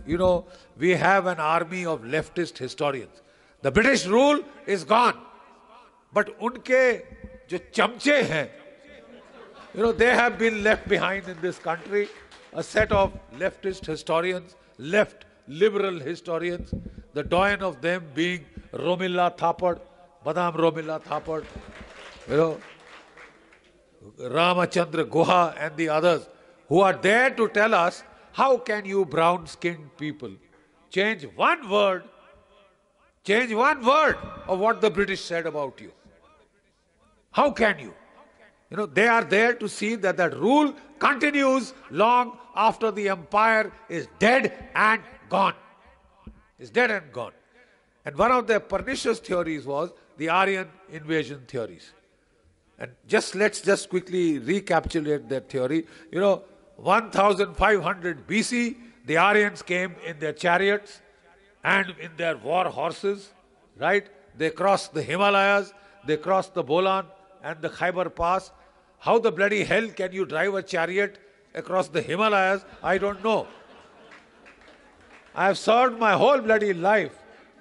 we have an army of leftist historians. The British rule is gone. But unke jo chamche hain, they have been left behind in this country. A set of leftist historians, left liberal historians, the doyen of them being Romila Thapar, Madam Romila Thapar, Ramachandra Guha and the others, who are there to tell us, how can you brown-skinned people change one word of what the British said about you? How can you? They are there to see that that rule continues long after the empire is dead and gone. It's dead and gone. And one of their pernicious theories was the Aryan invasion theories. And let's just quickly recapitulate that theory. 1500 BC, the Aryans came in their chariots and in their war horses, right? They crossed the Himalayas, they crossed the Bolan and the Khyber Pass. How the bloody hell can you drive a chariot across the Himalayas? I don't know. I have served my whole bloody life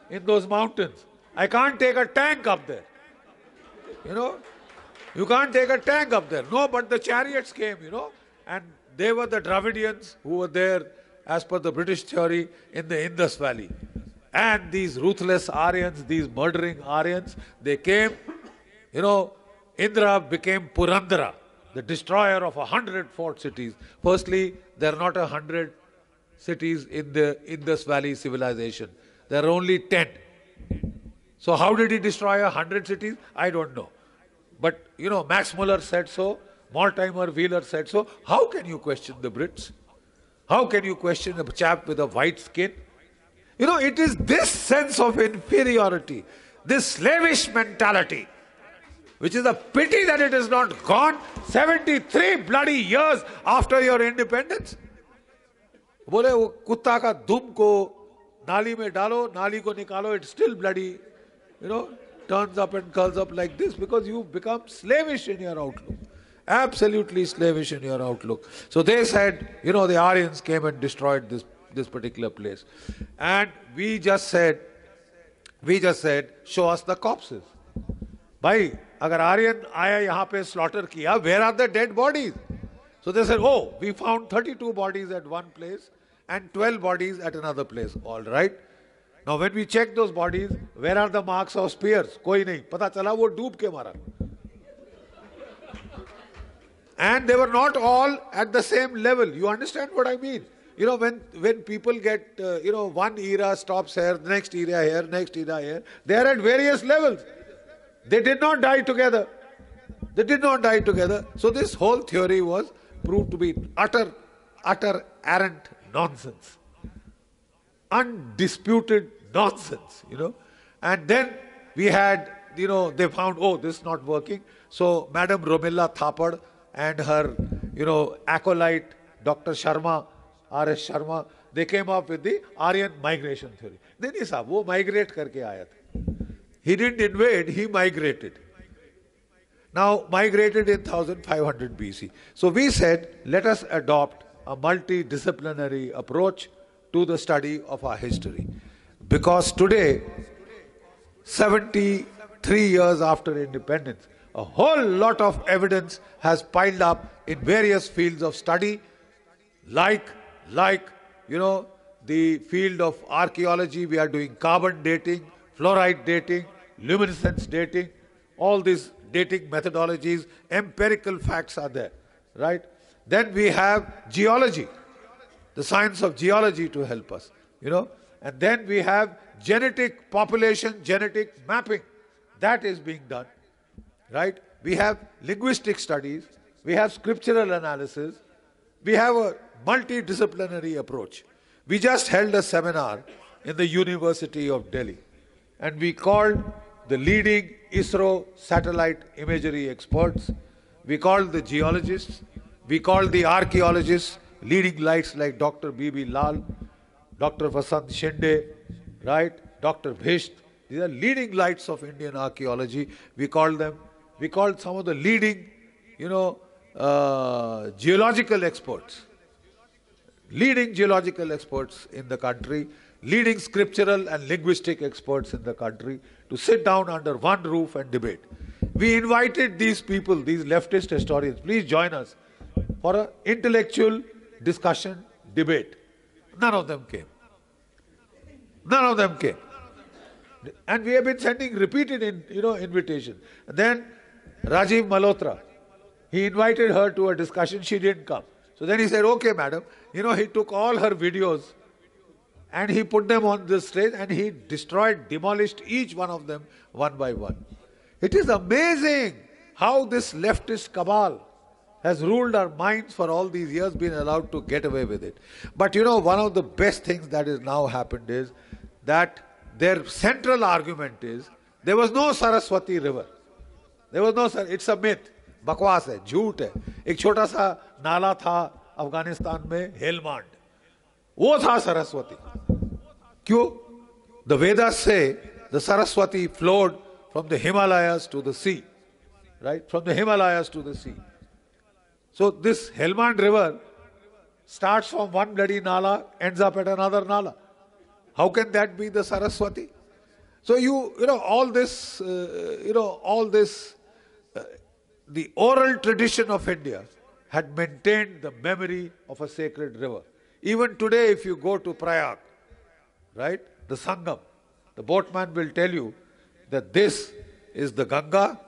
in those mountains. I can't take a tank up there. You can't take a tank up there. No, but the chariots came, and they were the Dravidians who were there, as per the British theory, in the Indus Valley. And these ruthless Aryans, these murdering Aryans, they came, Indra became Purandara, the destroyer of 100 fort cities. Firstly, there are not 100 cities in the Indus Valley civilization. There are only 10. So how did he destroy 100 cities? I don't know. But, Max Muller said so. Mortimer Wheeler said so. How can you question the Brits? How can you question a chap with a white skin? It is this sense of inferiority, this slavish mentality, which is a pity that it is not gone 73 bloody years after your independence. बोले वो कुत्ता का दुम को नाली में डालो, नाली को निकालो, it still bloody, turns up and curls up like this because you become slavish in your outlook. Absolutely slavish in your outlook. So they said, the Aryans came and destroyed this particular place. And we just said, show us the corpses. Bhai, agar Aryan आया यहाँ पे slaughter किया, where are the dead bodies? So they said, oh, we found 32 bodies at one place and 12 bodies at another place. All right. Now when we check those bodies, where are the marks of spears? Koi nahi. Pata chala wo doob ke mara. And they were not all at the same level. You understand what I mean? You know, when people get, one era stops here, next era here, next era here, they are at various levels. They did not die together. They did not die together. So this whole theory was proved to be utter arrant nonsense. Undisputed nonsense, And then we had, they found, oh, this is not working. So Madam Romilla Thapar and her, acolyte, Dr. Sharma, R.S. Sharma, they came up with the Aryan migration theory. Then he said, wo migrate karke aaya tha. He didn't invade, he migrated. Now, migrated in 1500 BC. So we said, let us adopt a multidisciplinary approach to the study of our history. Because today, 73 years after independence, a whole lot of evidence has piled up in various fields of study, like the field of archaeology. We are doing carbon dating, fluoride dating, luminescence dating, all these dating methodologies, empirical facts are there, right? Then we have geology, the science of geology to help us, And then we have population genetic mapping. That is being done, right? We have linguistic studies, we have scriptural analysis, we have a multidisciplinary approach. We just held a seminar in the University of Delhi, and we called the leading ISRO satellite imagery experts, we called the geologists, we called the archaeologists, leading lights like Dr. B.B. Lal, Dr. Vasant Shinde, right? Dr. Bhisht. These are leading lights of Indian archaeology. We called them. We called some of the leading, geological experts. Leading geological experts in the country, leading scriptural and linguistic experts in the country to sit down under one roof and debate. We invited these people, these leftist historians, please join us for an intellectual discussion, debate. None of them came. None of them came. And we have been sending repeated invitations. And then Rajiv Malhotra, he invited her to a discussion, she didn't come. So then he said, okay, madam, he took all her videos and he put them on the stage and he demolished each one of them one by one. It is amazing how this leftist cabal has ruled our minds for all these years, been allowed to get away with it. But one of the best things that has now happened is that their central argument is, there was no Saraswati river. There was no, it's a myth. बकवास है, झूठ है. एक छोटा सा नाला था अफगानिस्तान में, हेलमांड, वो था सरस्वती. क्यों? The Vedas say the Saraswati flowed from the Himalayas to the sea, right? From the Himalayas to the sea. So this Helmand river starts from one bloody nala, ends up at another nala. How can that be the Saraswati? So all this, the oral tradition of India had maintained the memory of a sacred river. Even today, if you go to Prayag, right, the Sangam, the boatman will tell you that this is the Ganga,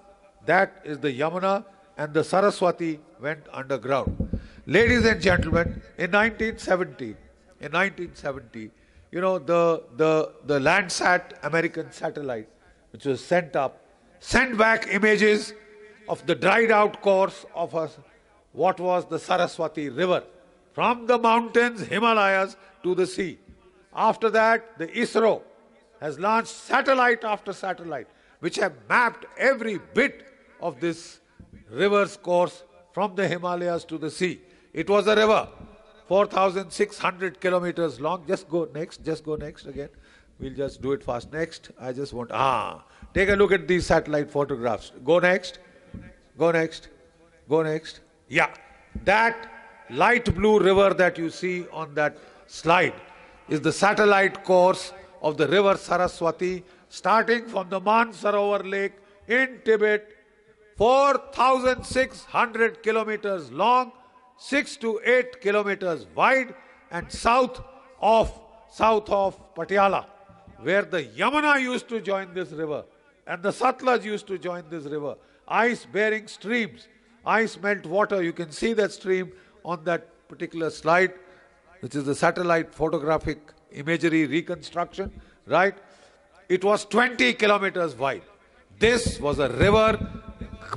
that is the Yamuna, and the Saraswati went underground. Ladies and gentlemen, in 1970, the Landsat American satellite, which was sent back images of the dried out course of what was the Saraswati river, from the mountains, Himalayas, to the sea. After that, the ISRO has launched satellite after satellite, which have mapped every bit of this river's course from the Himalayas to the sea. It was a river, 4,600 kilometers long. Just go next again. We'll just do it fast. Next, I just want, take a look at these satellite photographs. Go next. Yeah, that light blue river that you see on that slide is the satellite course of the river Saraswati, starting from the Mansarovar Lake in Tibet, 4,600 kilometers long, 6 to 8 kilometers wide, and south of Patiala, where the Yamuna used to join this river and the Satluj used to join this river. Ice-bearing streams, ice melt water. You can see that stream on that particular slide, which is the satellite photographic imagery reconstruction, right? It was 20 kilometers wide. This was a river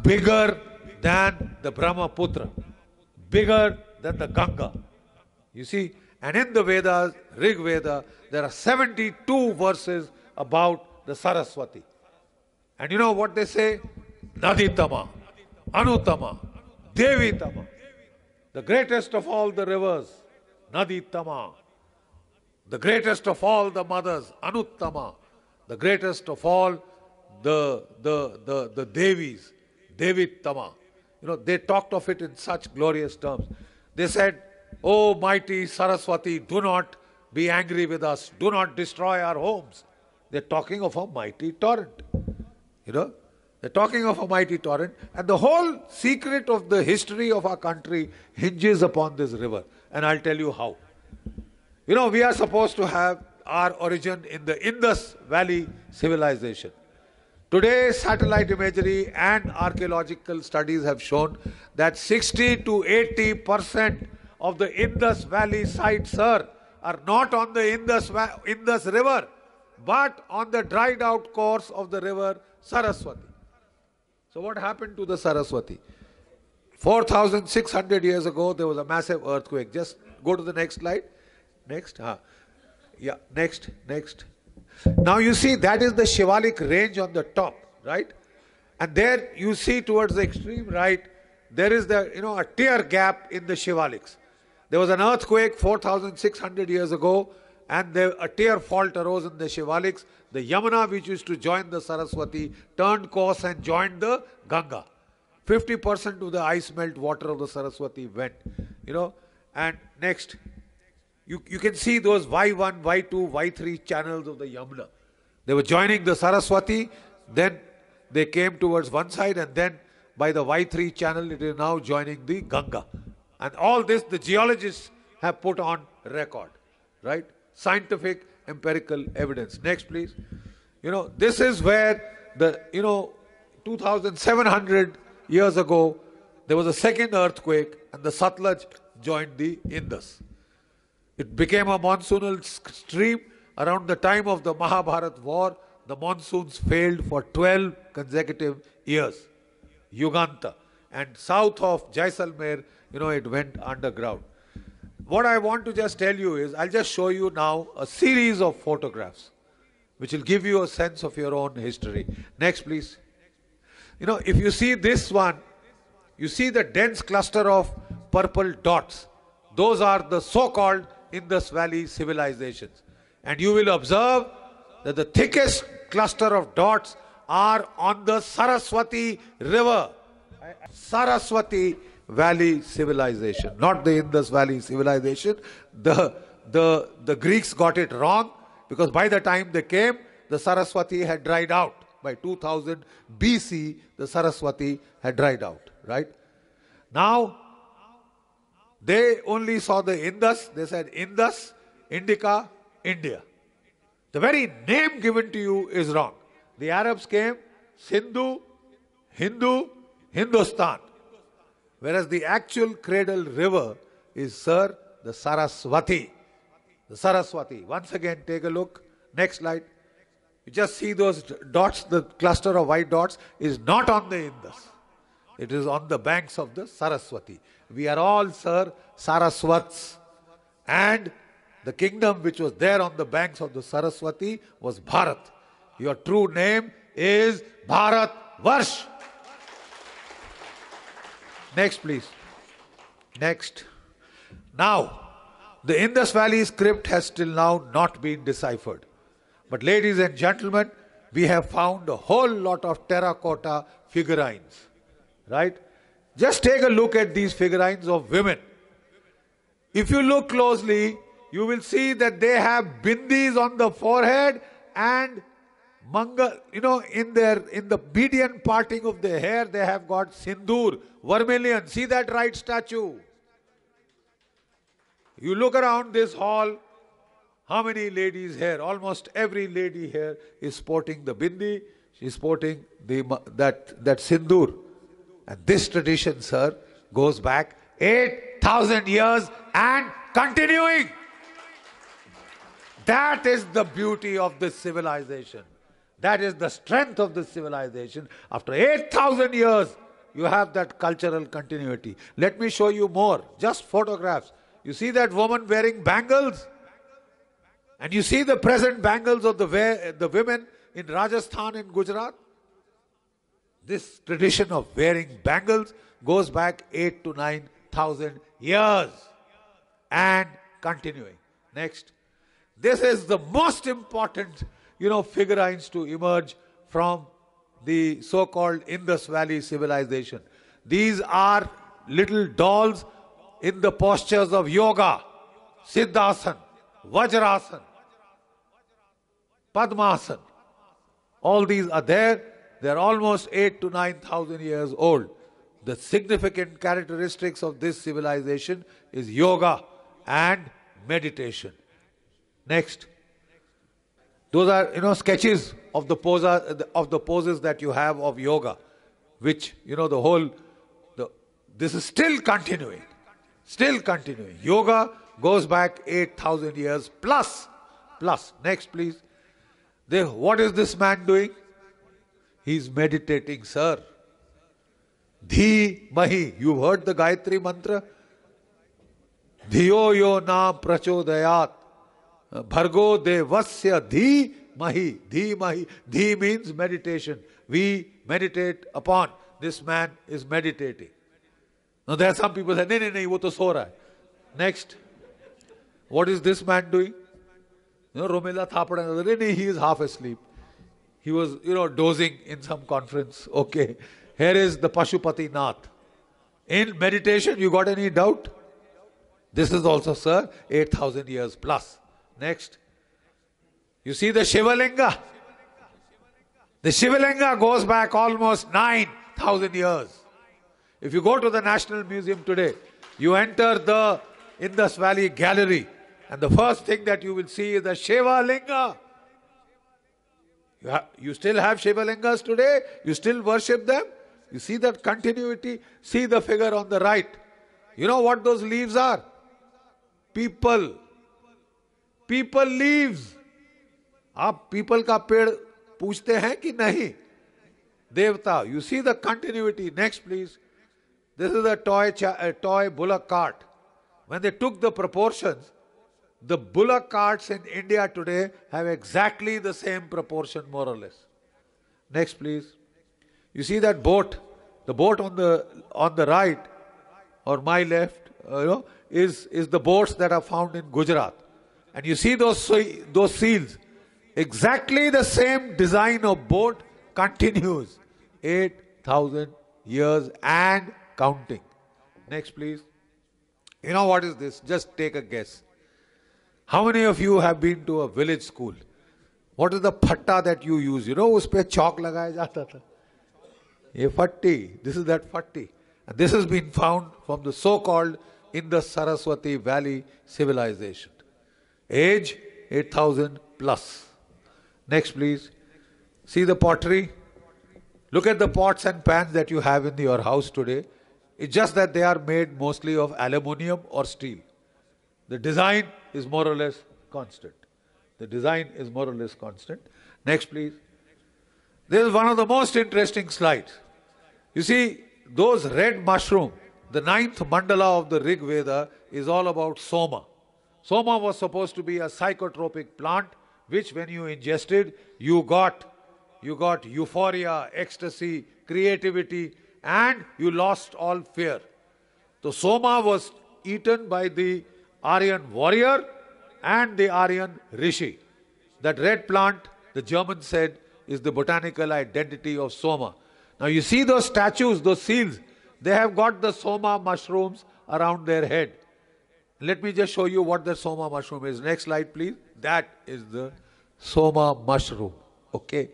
bigger than the Brahmaputra, bigger than the Ganga. You see, and in the Vedas, Rig Veda, there are 72 verses about the Saraswati. And you know what they say? Naditama, Anutama, Devitama. The greatest of all the rivers, Naditama. The greatest of all the mothers, Anuttama. The greatest of all the Devis, Devitama. You know, they talked of it in such glorious terms. They said, "Oh mighty Saraswati, do not be angry with us. Do not destroy our homes." They're talking of a mighty torrent. You know, they're talking of a mighty torrent. And the whole secret of the history of our country hinges upon this river. And I'll tell you how. You know, we are supposed to have our origin in the Indus Valley civilization. Today, satellite imagery and archaeological studies have shown that 60 to 80% of the Indus Valley sites, sir, are not on the Indus River, but on the dried out course of the river Saraswati. So what happened to the Saraswati? 4,600 years ago, there was a massive earthquake. Just go to the next slide. Next. Yeah, next. Now you see that is the Shivalik range on the top, right? And there you see towards the extreme right, there is a tear gap in the Shivaliks. There was an earthquake 4,600 years ago, and a tear fault arose in the Shivaliks. The Yamuna, which used to join the Saraswati, turned course and joined the Ganga. 50% of the ice melt water of the Saraswati went, and next. You can see those Y1, Y2, Y3 channels of the Yamuna. They were joining the Saraswati, then they came towards one side, and then by the Y3 channel it is now joining the Ganga. And all this the geologists have put on record, right? Scientific, empirical evidence. Next, please. This is where 2,700 years ago, there was a second earthquake and the Satluj joined the Indus. It became a monsoonal stream. Around the time of the Mahabharat war, the monsoons failed for 12 consecutive years. Yuganta. And south of Jaisalmer, it went underground. What I want to just tell you is, I'll just show you now a series of photographs which will give you a sense of your own history. Next, please. If you see this one, you see the dense cluster of purple dots. Those are the so-called Indus Valley civilizations. And you will observe that the thickest cluster of dots are on the Saraswati river. Saraswati Valley civilization, not the Indus Valley civilization. The Greeks got it wrong, because by the time they came, the Saraswati had dried out. By 2000 BC, the Saraswati had dried out, right? Now, they only saw the Indus. They said Indus, Indica, India. The very name given to you is wrong. The Arabs came, Sindhu, Hindu, Hindustan. Whereas the actual cradle river is, sir, the Saraswati. The Saraswati. Once again, take a look. Next slide. You just see those dots, the cluster of white dots is not on the Indus. It is on the banks of the Saraswati. We are all, sir, Saraswats. And the kingdom which was there on the banks of the Saraswati was Bharat. Your true name is Bharat Varsh. Next, please. Next. Now, the Indus Valley script has till now not been deciphered. But ladies and gentlemen, we have found a whole lot of terracotta figurines. Right? Just take a look at these figurines of women. If you look closely, you will see that they have bindis on the forehead and Mangal, in the median parting of the hair, they have got sindoor, vermilion. See that right statue? You look around this hall, how many ladies here? Almost every lady here is sporting the bindi. She's sporting that sindoor. And this tradition, sir, goes back 8,000 years and continuing. That is the beauty of this civilization. That is the strength of this civilization. After 8,000 years, you have that cultural continuity. Let me show you more. Just photographs. You see that woman wearing bangles? And you see the present bangles of the women in Rajasthan and Gujarat? This tradition of wearing bangles goes back 8 to 9,000 years and continuing. Next. This is the most important, figurines to emerge from the so-called Indus Valley civilization. These are little dolls in the postures of yoga, Siddhasana, Vajrasana, Padmasana. All these are there. They are almost 8 to 9,000 years old. The significant characteristics of this civilization is yoga and meditation. Next. Those are, sketches of the poses that you have of yoga, which, this is still continuing. Still continuing. Yoga goes back 8,000 years plus. Next, please. What is this man doing? He's meditating, sir. Dhi Mahi. You've heard the Gayatri mantra? Dhiyo yo na prachodayat. Bhargo devasya dhi mahi. Dhi mahi. Dhi means meditation. We meditate upon. This man is meditating. Now there are some people who say, nahi, wo to so raha hai. Next. What is this man doing? Romila Thapade, he is half asleep. He was, dozing in some conference. Okay. Here is the Pashupati Nath. In meditation, you got any doubt? This is also, sir, 8,000 years plus. Next. You see the Shivalinga? The Shivalinga goes back almost 9,000 years. If you go to the National Museum today, you enter the Indus Valley Gallery, and the first thing that you will see is the Shivalinga. You still have Shivalingas today? You still worship them? You see that continuity? See the figure on the right. You know what those leaves are? People. People leaves. आप people का पेड़ पूछते हैं कि नहीं? Devta. You see the continuity. Next, please. This is a toy bullock cart. When they took the proportions, the bullock carts in India today have exactly the same proportion, more or less. Next, please. You see that boat? The boat on the right or my left, is the boats that are found in Gujarat. And you see those seals. Exactly the same design of boat continues 8,000 years and counting. Next, please. You know what is this? Just take a guess. How many of you have been to a village school? What is the phatta that you use? Us pe chalk lagaya jata tha. Ye fatti. This is that fatti. And this has been found from the so-called Indus Saraswati Valley civilization. Age 8,000 plus. Next, please. See the pottery. Look at the pots and pans that you have in your house today. It's just that they are made mostly of aluminium or steel. The design is more or less constant. The design is more or less constant. Next, please. This is one of the most interesting slides. You see, those red mushroom, the 9th mandala of the Rig Veda is all about soma. Soma was supposed to be a psychotropic plant, which when you ingested, you got euphoria, ecstasy, creativity, and you lost all fear. So soma was eaten by the Aryan warrior and the Aryan rishi. That red plant, the Germans said, is the botanical identity of soma. Now you see those statues, those seals, they have got the soma mushrooms around their head. Let me just show you what the soma mushroom is. Next slide, please. That is the soma mushroom. Okay.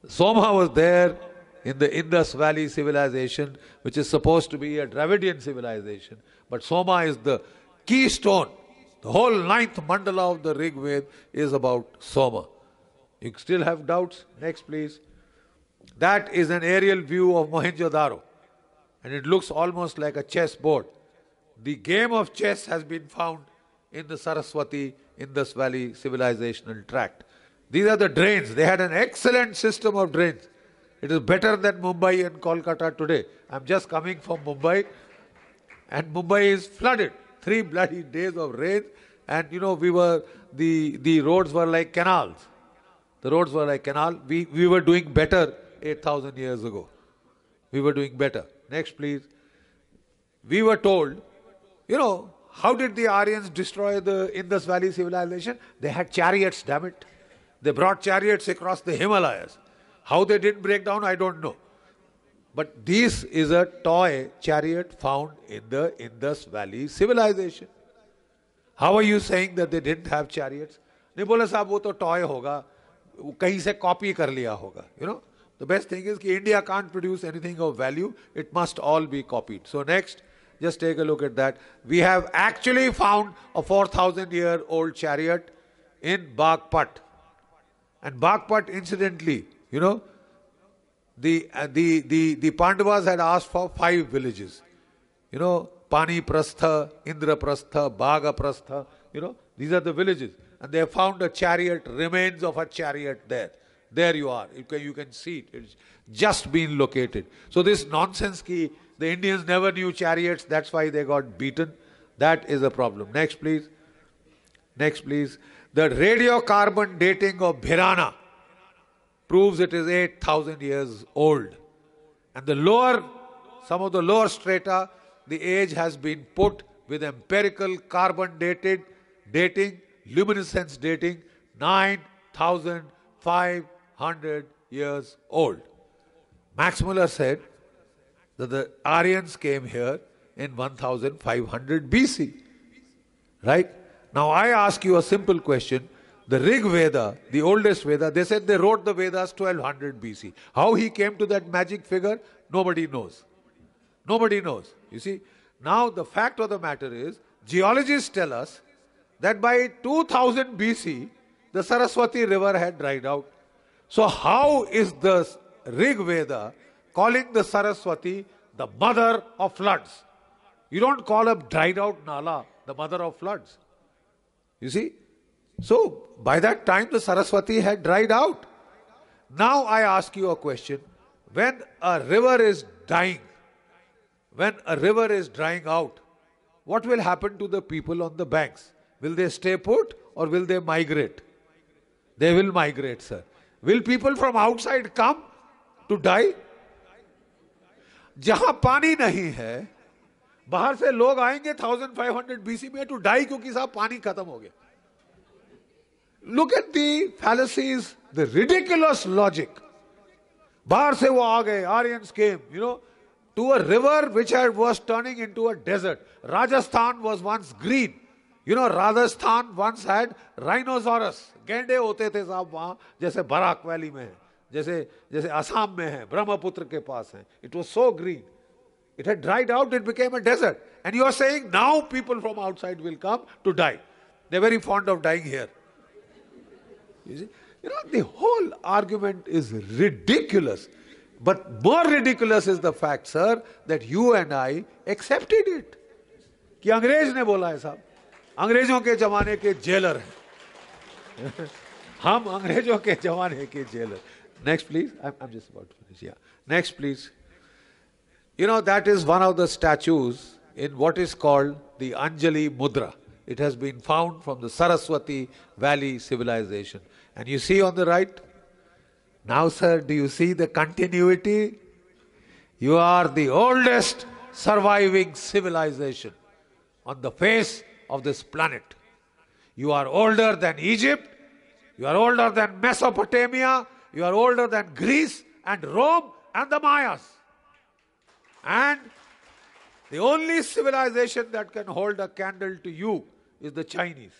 Soma was there in the Indus Valley civilization, which is supposed to be a Dravidian civilization. But soma is the keystone The whole 9th mandala of the Rig Veda is about Soma. You still have doubts? Next, please. That is an aerial view of Mohenjo-daro. And it looks almost like a chess board. The game of chess has been found in the Saraswati Indus Valley civilizational tract. These are the drains. They had an excellent system of drains. It is better than Mumbai and Kolkata today. I'm just coming from Mumbai, and Mumbai is flooded. 3 bloody days of rain, and the roads were like canals. The roads were like canal. We were doing better 8,000 years ago. We were doing better. Next, please. We were told, how did the Aryans destroy the Indus Valley civilization? They had chariots, damn it. They brought chariots across the Himalayas. How they didn't break down, I don't know. But this is a toy chariot found in the Indus Valley civilization. How are you saying that they didn't have chariots? नहीं बोले साहब वो तो toy होगा, कहीं से copy कर लिया होगा. The best thing is that India can't produce anything of value. It must all be copied. So next, just take a look at that. We have actually found a 4,000-year-old chariot in Bagpat. And Bagpat, incidentally, the Pandavas had asked for 5 villages. Pani Prastha, Indra Prastha, Bhaga Prastha, these are the villages. And they have found a chariot, remains of a chariot there. There you are. You can see it. It's just been located. So this nonsense ki the Indians never knew chariots, that's why they got beaten. That is a problem. Next, please. Next, please. The radiocarbon dating of Bhirana proves it is 8,000 years old. And some of the lower strata, the age has been put with empirical carbon dating, luminescence dating, 9,500 years old. Max Muller said that the Aryans came here in 1500 BC. Right? Now I ask you a simple question. The Rig Veda, the oldest Veda, they said they wrote the Vedas 1200 BC. How he came to that magic figure, nobody knows. Nobody knows. You see, now the fact of the matter is, geologists tell us that by 2000 BC, the Saraswati river had dried out. So how is the Rig Veda calling the Saraswati the mother of floods? You don't call a dried out Nala the mother of floods. You see? So by that time the Saraswati had dried out. Now I ask you a question. When a river is dying, when a river is drying out, what will happen to the people on the banks? Will they stay put or will they migrate? They will migrate, sir. Will people from outside come to die? जहां पानी नहीं है, बाहर से लोग आएंगे 1500 BC में to die क्योंकि साहब पानी खत्म हो गया. Look at the fallacies, the ridiculous logic. बाहर से वो आ गए, Aryans came, to a river which was turning into a desert. Rajasthan was once green. Rajasthan once had rhinoceros. गेंडे होते थे साहब वहां, जैसे बराक वैली में है, जैसे असम में है, ब्रह्मपुत्र के पास है. It was so green. It had dried out, it became a desert. And you are saying now people from outside will come to die. They're very fond of dying here. You see? The whole argument is ridiculous. But more ridiculous is the fact, sir, that you and I accepted it. कि अंग्रेज ने बोला है साहब, अंग्रेजों के जमाने के जेलर हैं. हम अंग्रेजों के जमाने के jailer. Next, please. I'm just about to finish. Yeah. Next, please. That is one of the statues in what is called the Anjali Mudra. It has been found from the Saraswati Valley civilization. And you see on the right, now sir, do you see the continuity? You are the oldest surviving civilization on the face of this planet. You are older than Egypt, you are older than Mesopotamia, you are older than Greece and Rome and the Mayas. And the only civilization that can hold a candle to you is the Chinese.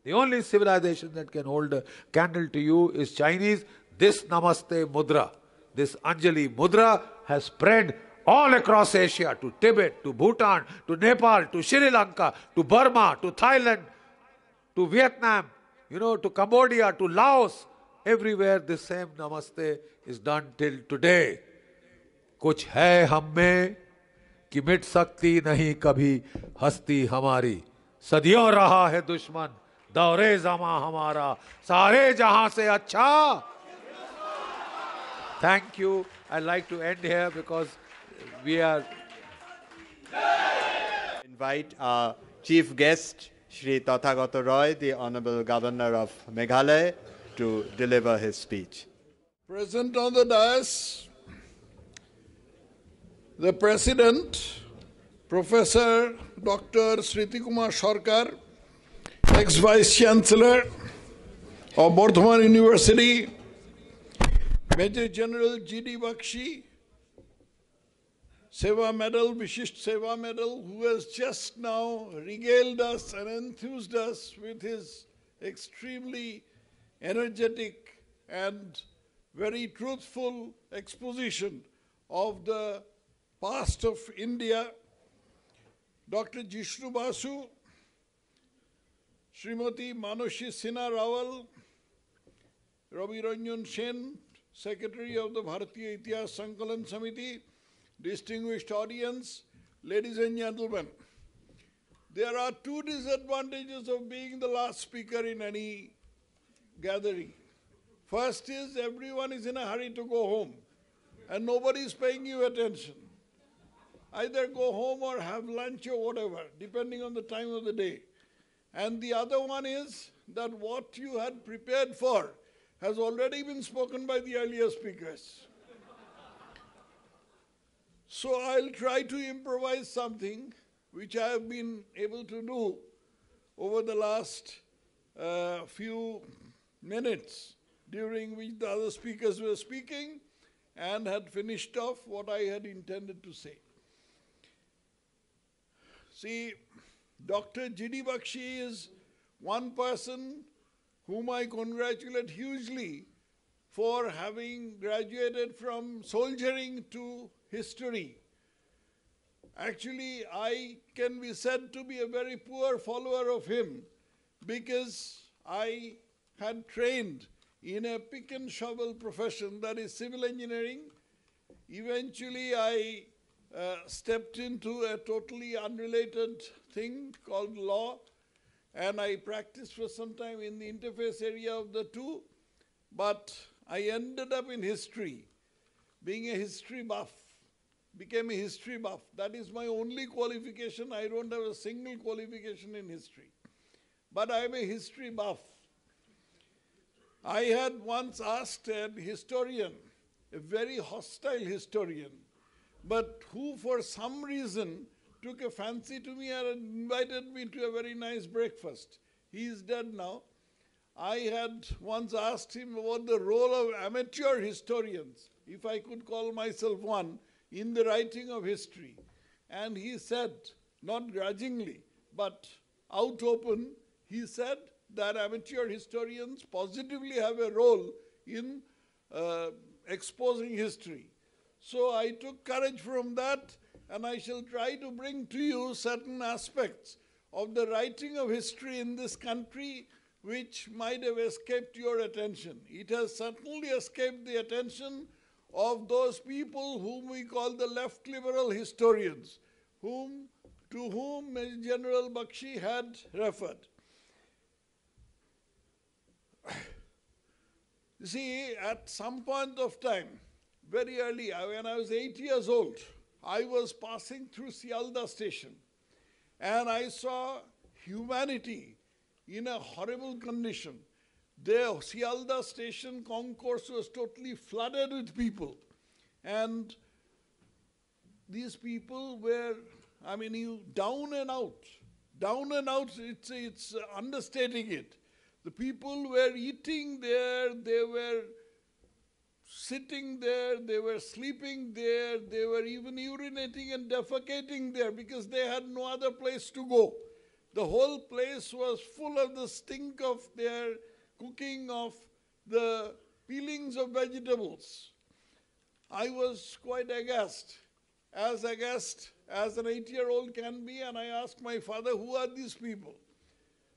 The only civilization that can hold a candle to you is Chinese. This Namaste Mudra, this Anjali Mudra has spread all across Asia, to Tibet, to Bhutan, to Nepal, to Sri Lanka, to Burma, to Thailand, to Vietnam, to Cambodia, to Laos, everywhere this same namaste is done till today. कुछ है हम में कि मिट सकती नहीं कभी हस्ती हमारी, सदियों रहा है दुश्मन दौरे जमा हमारा, सारे जहां से अच्छा. Thank you. I'd like to end here because we are... Invite our chief guest, Shri Tathagata Roy, the Honorable Governor of Meghalaya, to deliver his speech. Present on the dais, the President, Professor Dr. Sriti Kumar Sarkar, ex-Vice Chancellor of Bardhaman University, Major General G.D. Bakshi, Seva Medal, Vishisht Seva Medal, who has just now regaled us and enthused us with his extremely energetic and very truthful exposition of the past of India. Dr. Jishnu Basu, Srimati Manashi Sinha Rawal, Ravi Ranjan Sen, Secretary of the Bharatiya Itihas Sankalan Samiti, distinguished audience, ladies and gentlemen, there are two disadvantages of being the last speaker in any gathering. First is everyone is in a hurry to go home and nobody is paying you attention. Either go home or have lunch or whatever, depending on the time of the day. And the other one is that what you had prepared for has already been spoken by the earlier speakers. So I'll try to improvise something which I have been able to do over the last few minutes, during which the other speakers were speaking and had finished off what I had intended to say. See, Dr. G.D. Bakshi is one person whom I congratulate hugely for having graduated from soldiering to history. Actually, I can be said to be a very poor follower of him because I had trained in a pick and shovel profession, that is civil engineering. Eventually, I stepped into a totally unrelated thing called law, and I practiced for some time in the interface area of the two, but I ended up in history, being a history buff, became a history buff. That is my only qualification. I don't have a single qualification in history, but I am a history buff. I had once asked a historian, a very hostile historian, but who for some reason took a fancy to me and invited me to a very nice breakfast. He is dead now. I had once asked him about the role of amateur historians, if I could call myself one, in the writing of history. And he said, not grudgingly, but out open, he said that amateur historians positively have a role in exposing history. So I took courage from that, and I shall try to bring to you certain aspects of the writing of history in this country which might have escaped your attention. It has certainly escaped the attention of those people whom we call the left liberal historians, to whom Major General Bakshi had referred. You see, at some point of time, very early, when I was 8 years old, I was passing through Sialda station and I saw humanity in a horrible condition. The Sialda station concourse was totally flooded with people. And these people were, down and out. Down and out, it's understating it. The people were eating there, they were sitting there, they were sleeping there, they were even urinating and defecating there because they had no other place to go. The whole place was full of the stink of their cooking, of the peelings of vegetables. I was quite aghast as an 8-year-old can be, and I asked my father, who are these people?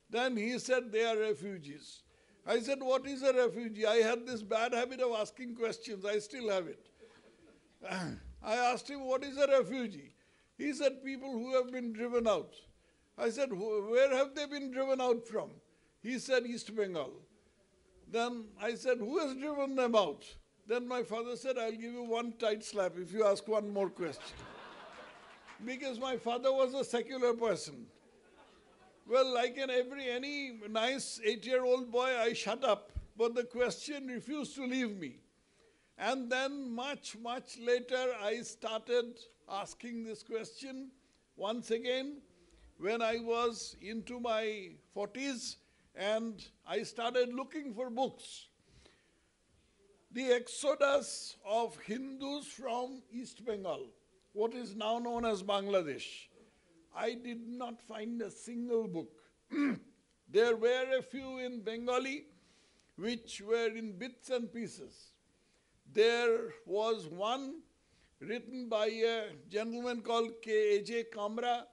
Then he said they are refugees. I said, what is a refugee? I had this bad habit of asking questions. I still have it. I asked him, what is a refugee? He said, people who have been driven out. I said, where have they been driven out from? He said, East Bengal. Then I said, who has driven them out? Then my father said, I'll give you one tight slap if you ask one more question. Because my father was a secular person. Well, like any nice 8-year-old boy, I shut up. But the question refused to leave me. And then much, much later, I started asking this question once again when I was into my 40s, and I started looking for books. The exodus of Hindus from East Bengal, what is now known as Bangladesh. I did not find a single book. There were a few in Bengali which were in bits and pieces. There was one written by a gentleman called K.A.J. Kamra,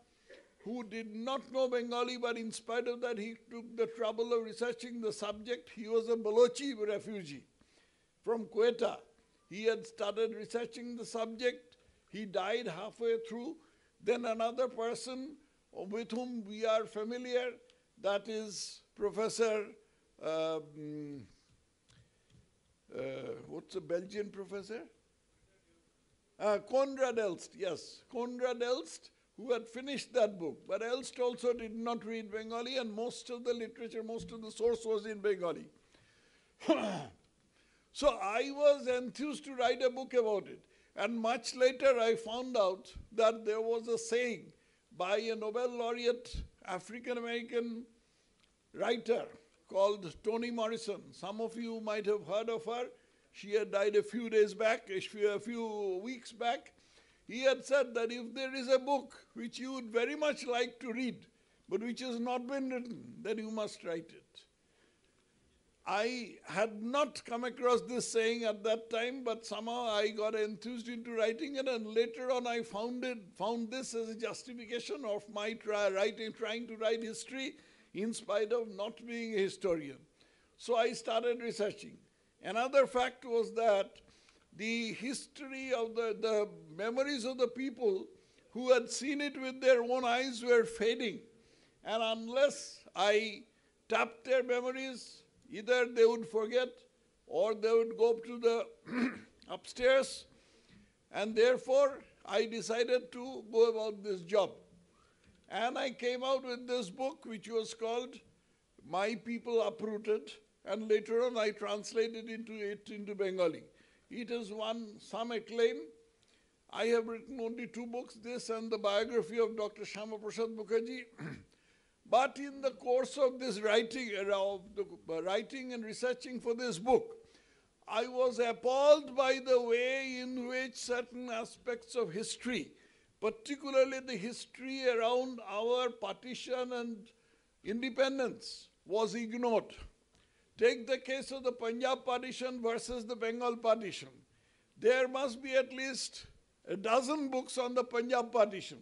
who did not know Bengali, but in spite of that he took the trouble of researching the subject. He was a Balochi refugee from Quetta. He had started researching the subject. He died halfway through. Then another person with whom we are familiar, that is Professor, what's a Belgian professor? Konrad Elst, yes. Konrad Elst, who had finished that book. But Elst also did not read Bengali, and most of the literature, most of the source was in Bengali. So I was enthused to write a book about it. And much later I found out that there was a saying by a Nobel laureate African-American writer called Toni Morrison. Some of you might have heard of her. She had died a few days back, a few weeks back. He had said that if there is a book which you would very much like to read, but which has not been written, then you must write it. I had not come across this saying at that time, but somehow I got enthused into writing it, and later on I found this as a justification of my trying to write history in spite of not being a historian. So I started researching. Another fact was that the history of the memories of the people who had seen it with their own eyes were fading. And unless I tapped their memories, either they would forget or they would go up to the upstairs. And therefore, I decided to go about this job. And I came out with this book which was called My People Uprooted, and later on I translated it into Bengali. It has won some acclaim. I have written only 2 books, this and the biography of Dr. Shama Prasad Mukherjee. But in the course of this writing and researching for this book, I was appalled by the way in which certain aspects of history, particularly the history around our partition and independence, was ignored. Take the case of the Punjab partition versus the Bengal partition. There must be at least a dozen books on the Punjab partition.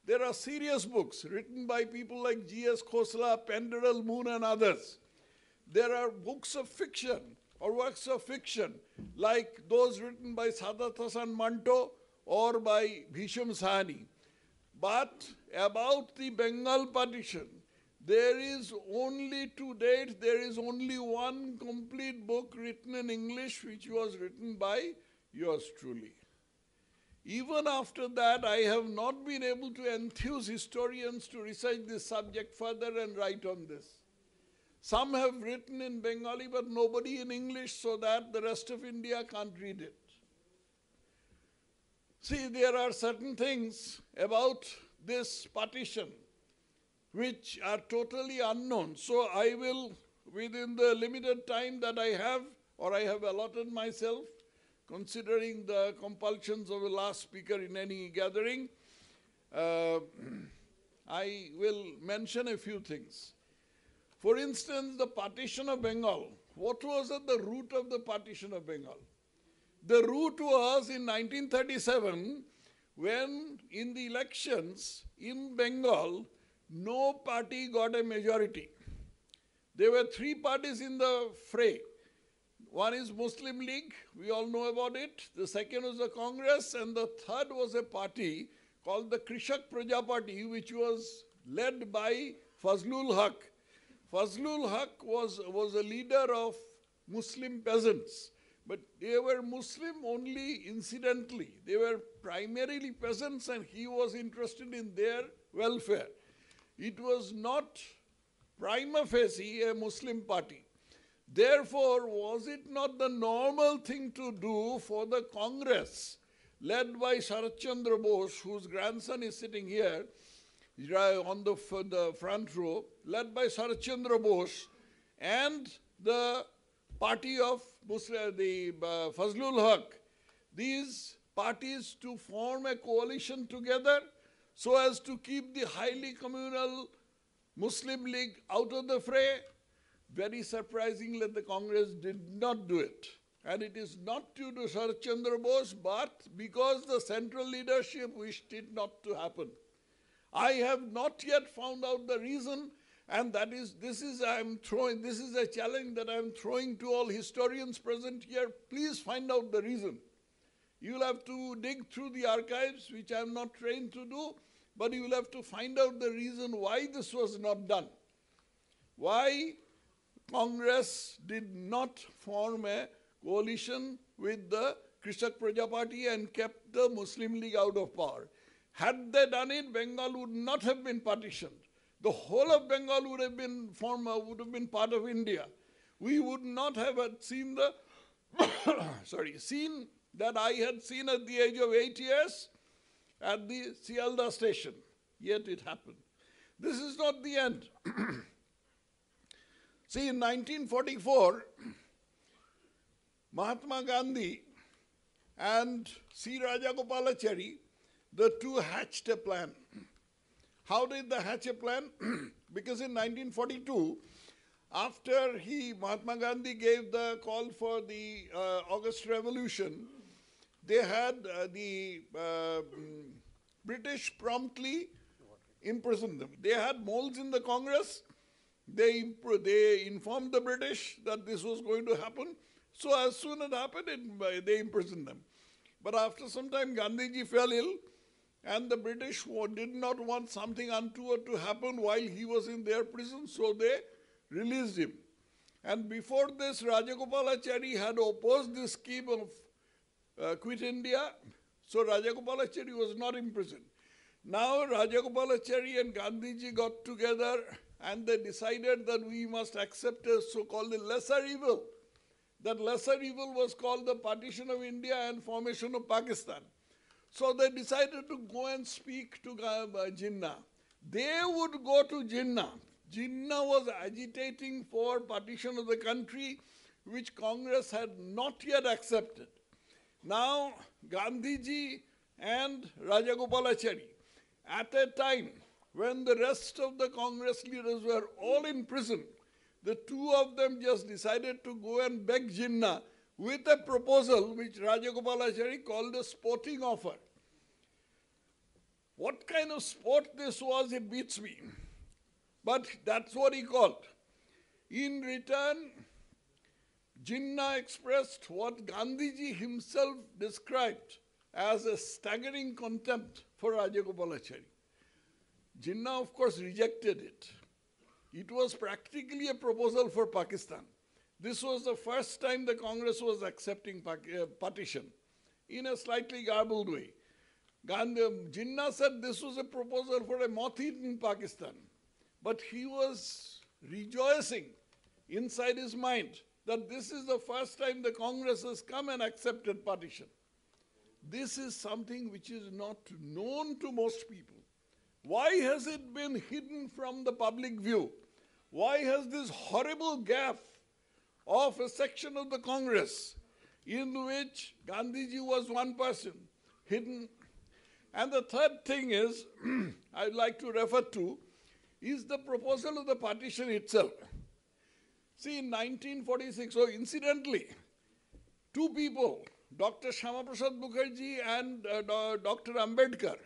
There are serious books written by people like G.S. Khosla, Penderel, Moon, and others. There are books of fiction or works of fiction like those written by Sadat Hasan Manto or by Bhisham Sahani. But about the Bengal partition, there is only, to date, there is only one complete book written in English, which was written by yours truly. Even after that, I have not been able to enthuse historians to research this subject further and write on this. Some have written in Bengali, but nobody in English, so that the rest of India can't read it. See, there are certain things about this partition which are totally unknown. So I will, within the limited time that I have, or I have allotted myself, considering the compulsions of the last speaker in any gathering, I will mention a few things. For instance, the partition of Bengal. What was at the root of the partition of Bengal? The root was in 1937, when in the elections in Bengal, no party got a majority. there were three parties in the fray. One is Muslim League, we all know about it. The second was the Congress, and the third was a party called the Krishak Praja Party, which was led by Fazlul Haq. Fazlul Haq was a leader of Muslim peasants, but they were Muslim only incidentally. They were primarily peasants, and he was interested in their welfare. It was not prima facie a Muslim party. Therefore, was it not the normal thing to do for the Congress, led by Sharat Chandra Bose, whose grandson is sitting here on the front row, led by Sharat Chandra Bose, and the party of Fazlul Haq, these parties to form a coalition together so as to keep the highly communal Muslim League out of the fray? Very surprisingly, the Congress did not do it. And it is not due to Sharat Chandra Bose, but because the central leadership wished it not to happen. I have not yet found out the reason, and this is a challenge that I am throwing to all historians present here. Please find out the reason. You'll have to dig through the archives, which I am not trained to do, but you will have to find out the reason why this was not done. Why Congress did not form a coalition with the Krishak Praja Party and kept the Muslim League out of power. Had they done it, Bengal would not have been partitioned. The whole of Bengal would have been part of India. We would not have seen the scene that I had seen at the age of 8 years at the Sialda station. Yet it happened. This is not the end. See, in 1944, Mahatma Gandhi and C. Rajagopalachari, the two hatched a plan. How did they hatch a plan? Because in 1942, after Mahatma Gandhi gave the call for the August Revolution, they had the British promptly imprisoned them. They had moles in the Congress. They informed the British that this was going to happen. So as soon as it happened, they imprisoned them. But after some time, Gandhiji fell ill, and the British did not want something untoward to happen while he was in their prison, so they released him. And before this, Rajagopalachari had opposed this scheme of Quit India, so Rajagopalachari was not imprisoned. Now Rajagopalachari and Gandhiji got together and they decided that we must accept a so-called lesser evil. That lesser evil was called the partition of India and formation of Pakistan. So they decided to go and speak to Jinnah. They would go to Jinnah. Jinnah was agitating for partition of the country, which Congress had not yet accepted. Now, Gandhiji and Rajagopalachari, at a time when the rest of the Congress leaders were all in prison, the two of them just decided to go and beg Jinnah with a proposal which Rajagopalachari called a sporting offer. What kind of sport this was, it beats me. But that's what he called. In return, Jinnah expressed what Gandhiji himself described as a staggering contempt for Rajagopalachari. Jinnah, of course, rejected it. It was practically a proposal for Pakistan. This was the first time the Congress was accepting partition in a slightly garbled way. Jinnah said this was a proposal for a moth-eaten Pakistan. But he was rejoicing inside his mind that this is the first time the Congress has come and accepted partition. This is something which is not known to most people. Why has it been hidden from the public view? Why has this horrible gaffe of a section of the Congress in which Gandhiji was one person hidden? And the third thing is, I'd like to refer to, is the proposal of the partition itself. See, in 1946, so incidentally, two people, Dr. Shyama Prasad Mukherjee and Dr. Ambedkar,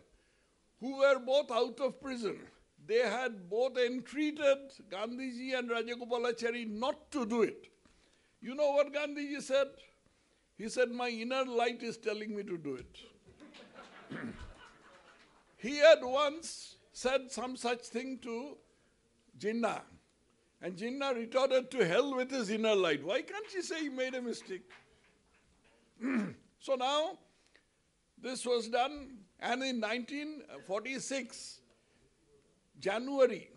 who were both out of prison, they had both entreated Gandhiji and Rajagopalachari not to do it. You know what Gandhiji said? He said, my inner light is telling me to do it. He had once said some such thing to Jinnah. And Jinnah retorted, to hell with his inner light. Why can't she say he made a mistake? So now, this was done, and in 1946, January,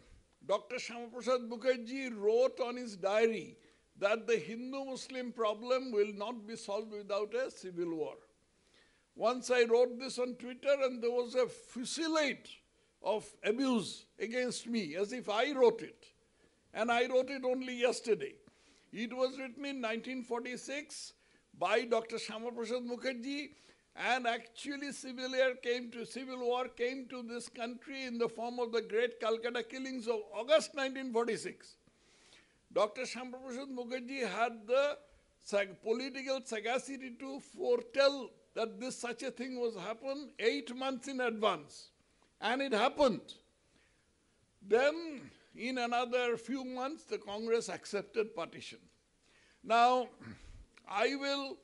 Dr. Shamaprasad Mukherjee wrote on his diary that the Hindu-Muslim problem will not be solved without a civil war. Once I wrote this on Twitter, and there was a fusillade of abuse against me, as if I wrote it. And I wrote it only yesterday. It was written in 1946 by Dr. Shamaprasad Mukherjee, and actually civil war came to this country in the form of the great Calcutta killings of August 1946. Dr. Shamaprasad Mukherjee had the political sagacity to foretell that such a thing was happen 8 months in advance. And it happened. Then, in another few months, the Congress accepted partition. Now, I will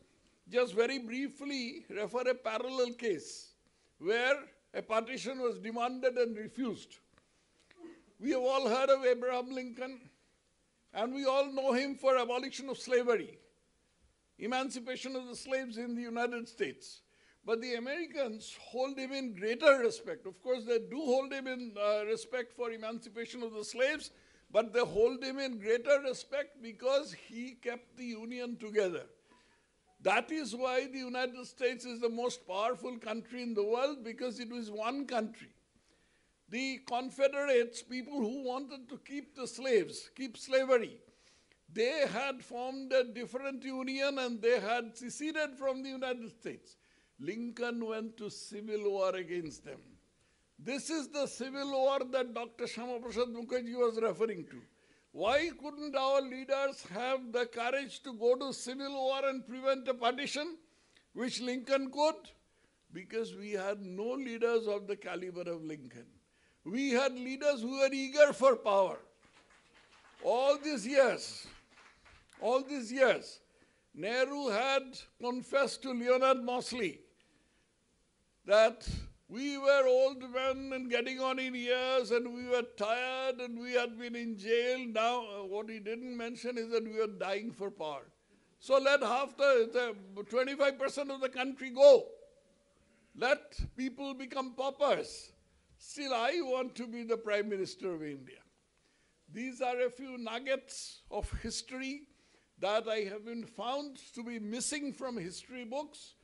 just very briefly refer a parallel case where a partition was demanded and refused. We have all heard of Abraham Lincoln, and we all know him for abolition of slavery, emancipation of the slaves in the United States. But the Americans hold him in greater respect. Of course, they do hold him in respect for emancipation of the slaves, but they hold him in greater respect because he kept the Union together. That is why the United States is the most powerful country in the world, because it was one country. The Confederates, people who wanted to keep the slaves, keep slavery, they had formed a different union and they had seceded from the United States. Lincoln went to civil war against them. This is the civil war that Dr. Shamaprasad Mukherjee was referring to. Why couldn't our leaders have the courage to go to civil war and prevent a partition, which Lincoln could? Because we had no leaders of the caliber of Lincoln. We had leaders who were eager for power. All these years, Nehru had confessed to Leonard Mosley that we were old men and getting on in years, and we were tired and we had been in jail. Now, what he didn't mention is that we were dying for power. So let half the 25% of the country go. Let people become paupers. Still, I want to be the Prime Minister of India. These are a few nuggets of history that I have been found to be missing from history books,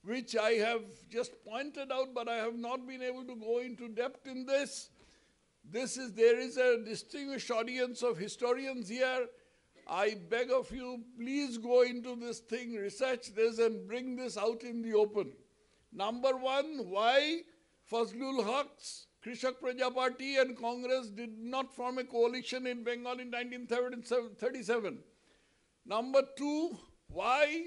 which I have just pointed out, but I have not been able to go into depth in this. There is a distinguished audience of historians here. I beg of you, please go into this thing, research this, and bring this out in the open. Number one, why Fazlul Haq's Krishak Praja Party and Congress did not form a coalition in Bengal in 1937. Number two, why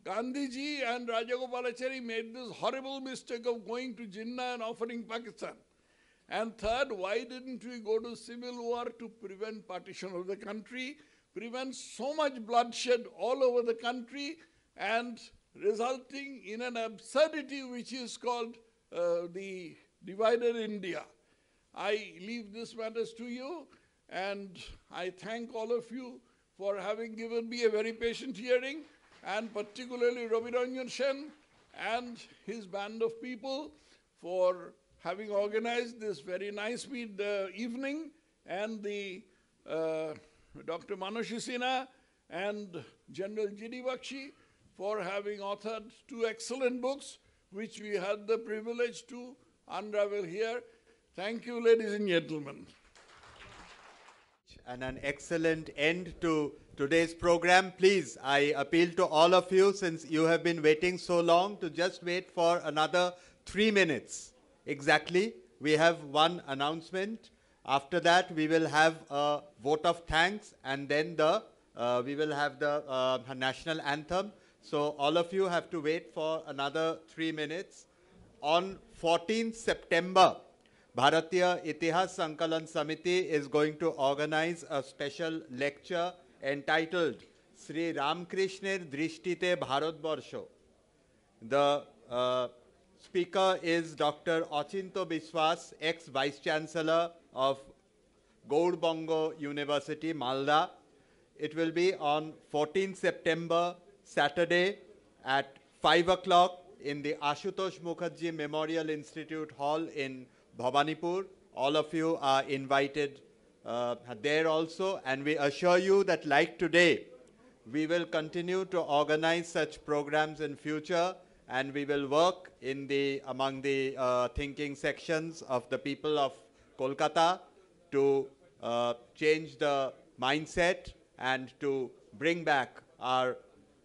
Gandhiji and Rajagopalachari made this horrible mistake of going to Jinnah and offering Pakistan. And third, why didn't we go to civil war to prevent partition of the country, prevent so much bloodshed all over the country, and resulting in an absurdity which is called the divided India. I leave this matters to you, and I thank all of you for having given me a very patient hearing, and particularly Ravi Ranjan Sen and his band of people for having organized this very nice evening, and the Dr. Manoshi Sinha and General G.D. Bakshi for having authored 2 excellent books, which we had the privilege to unravel here. Thank you, ladies and gentlemen. And an excellent end to today's program. Please, I appeal to all of you, since you have been waiting so long, to just wait for another 3 minutes. Exactly. We have one announcement. After that, we will have a vote of thanks, and then we will have the national anthem. So all of you have to wait for another 3 minutes. On 14th September, Bharatiya Itihas Sankalan Samiti is going to organize a special lecture entitled Sri Ramkrishner Drishtite Bharatbarsho. The speaker is Dr. Achinto Biswas, ex-Vice Chancellor of Gaurbanga University, Malda. It will be on 14 September, Saturday at 5 o'clock in the Ashutosh Mukherjee Memorial Institute Hall in Bhabanipur. All of you are invited there also, and we assure you that like today, we will continue to organize such programs in future, and we will work in among the thinking sections of the people of Kolkata to change the mindset and to bring back our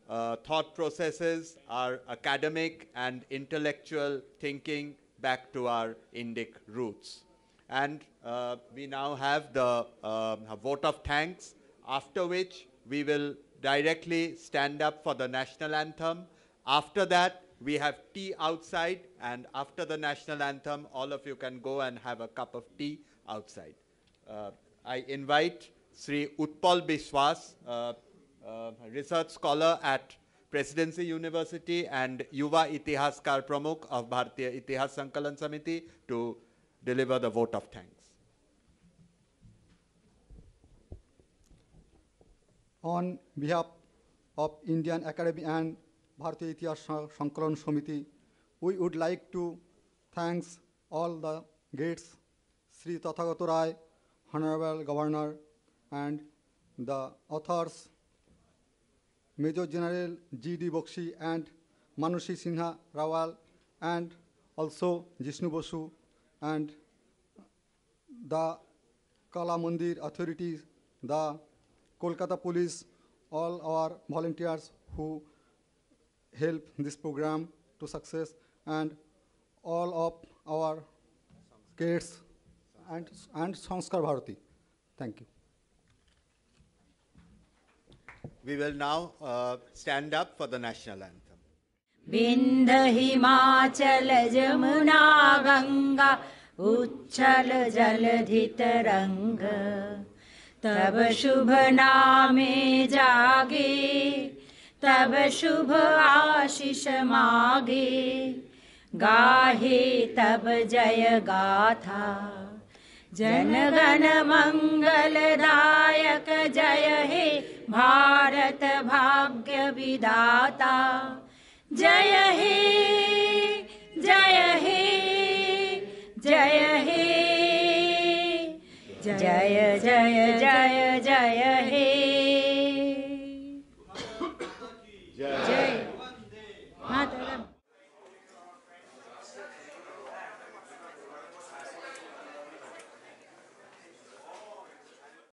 thought processes, our academic and intellectual thinking back to our Indic roots. And we now have the vote of thanks, after which we will directly stand up for the national anthem. After that, we have tea outside, and after the national anthem, all of you can go and have a cup of tea outside. I invite Sri Utpal Biswas, research scholar at Presidency University and Yuva Itihaskar Pramukh of Bharatiya Itihas Sankalan Samiti, to deliver the vote of thanks. On behalf of Indian Academy and Bharatiya Itihas Sankalan Samiti, we would like to thank all the guests, Sri Tathagata Rai, Honorable Governor, and the authors, Major General G.D. Bakshi and Manushi Sinha Rawal, and also Jishnu Basu, and the Kala Mandir authorities, the Kolkata police, all our volunteers who help this program to success, and all of our guests and Sanskar Bharati. Thank you. We will now stand up for the national anthem. Vindhya Himachal Jamuna Ganga Uchchal Jaladhit Ranga Tab Shubh Naame Jage Tab Shubh Ashish Mage Gahe Tab Jaya Gatha Jana Gana मंगल दायक जय हे भारत भाग्य विधाता जय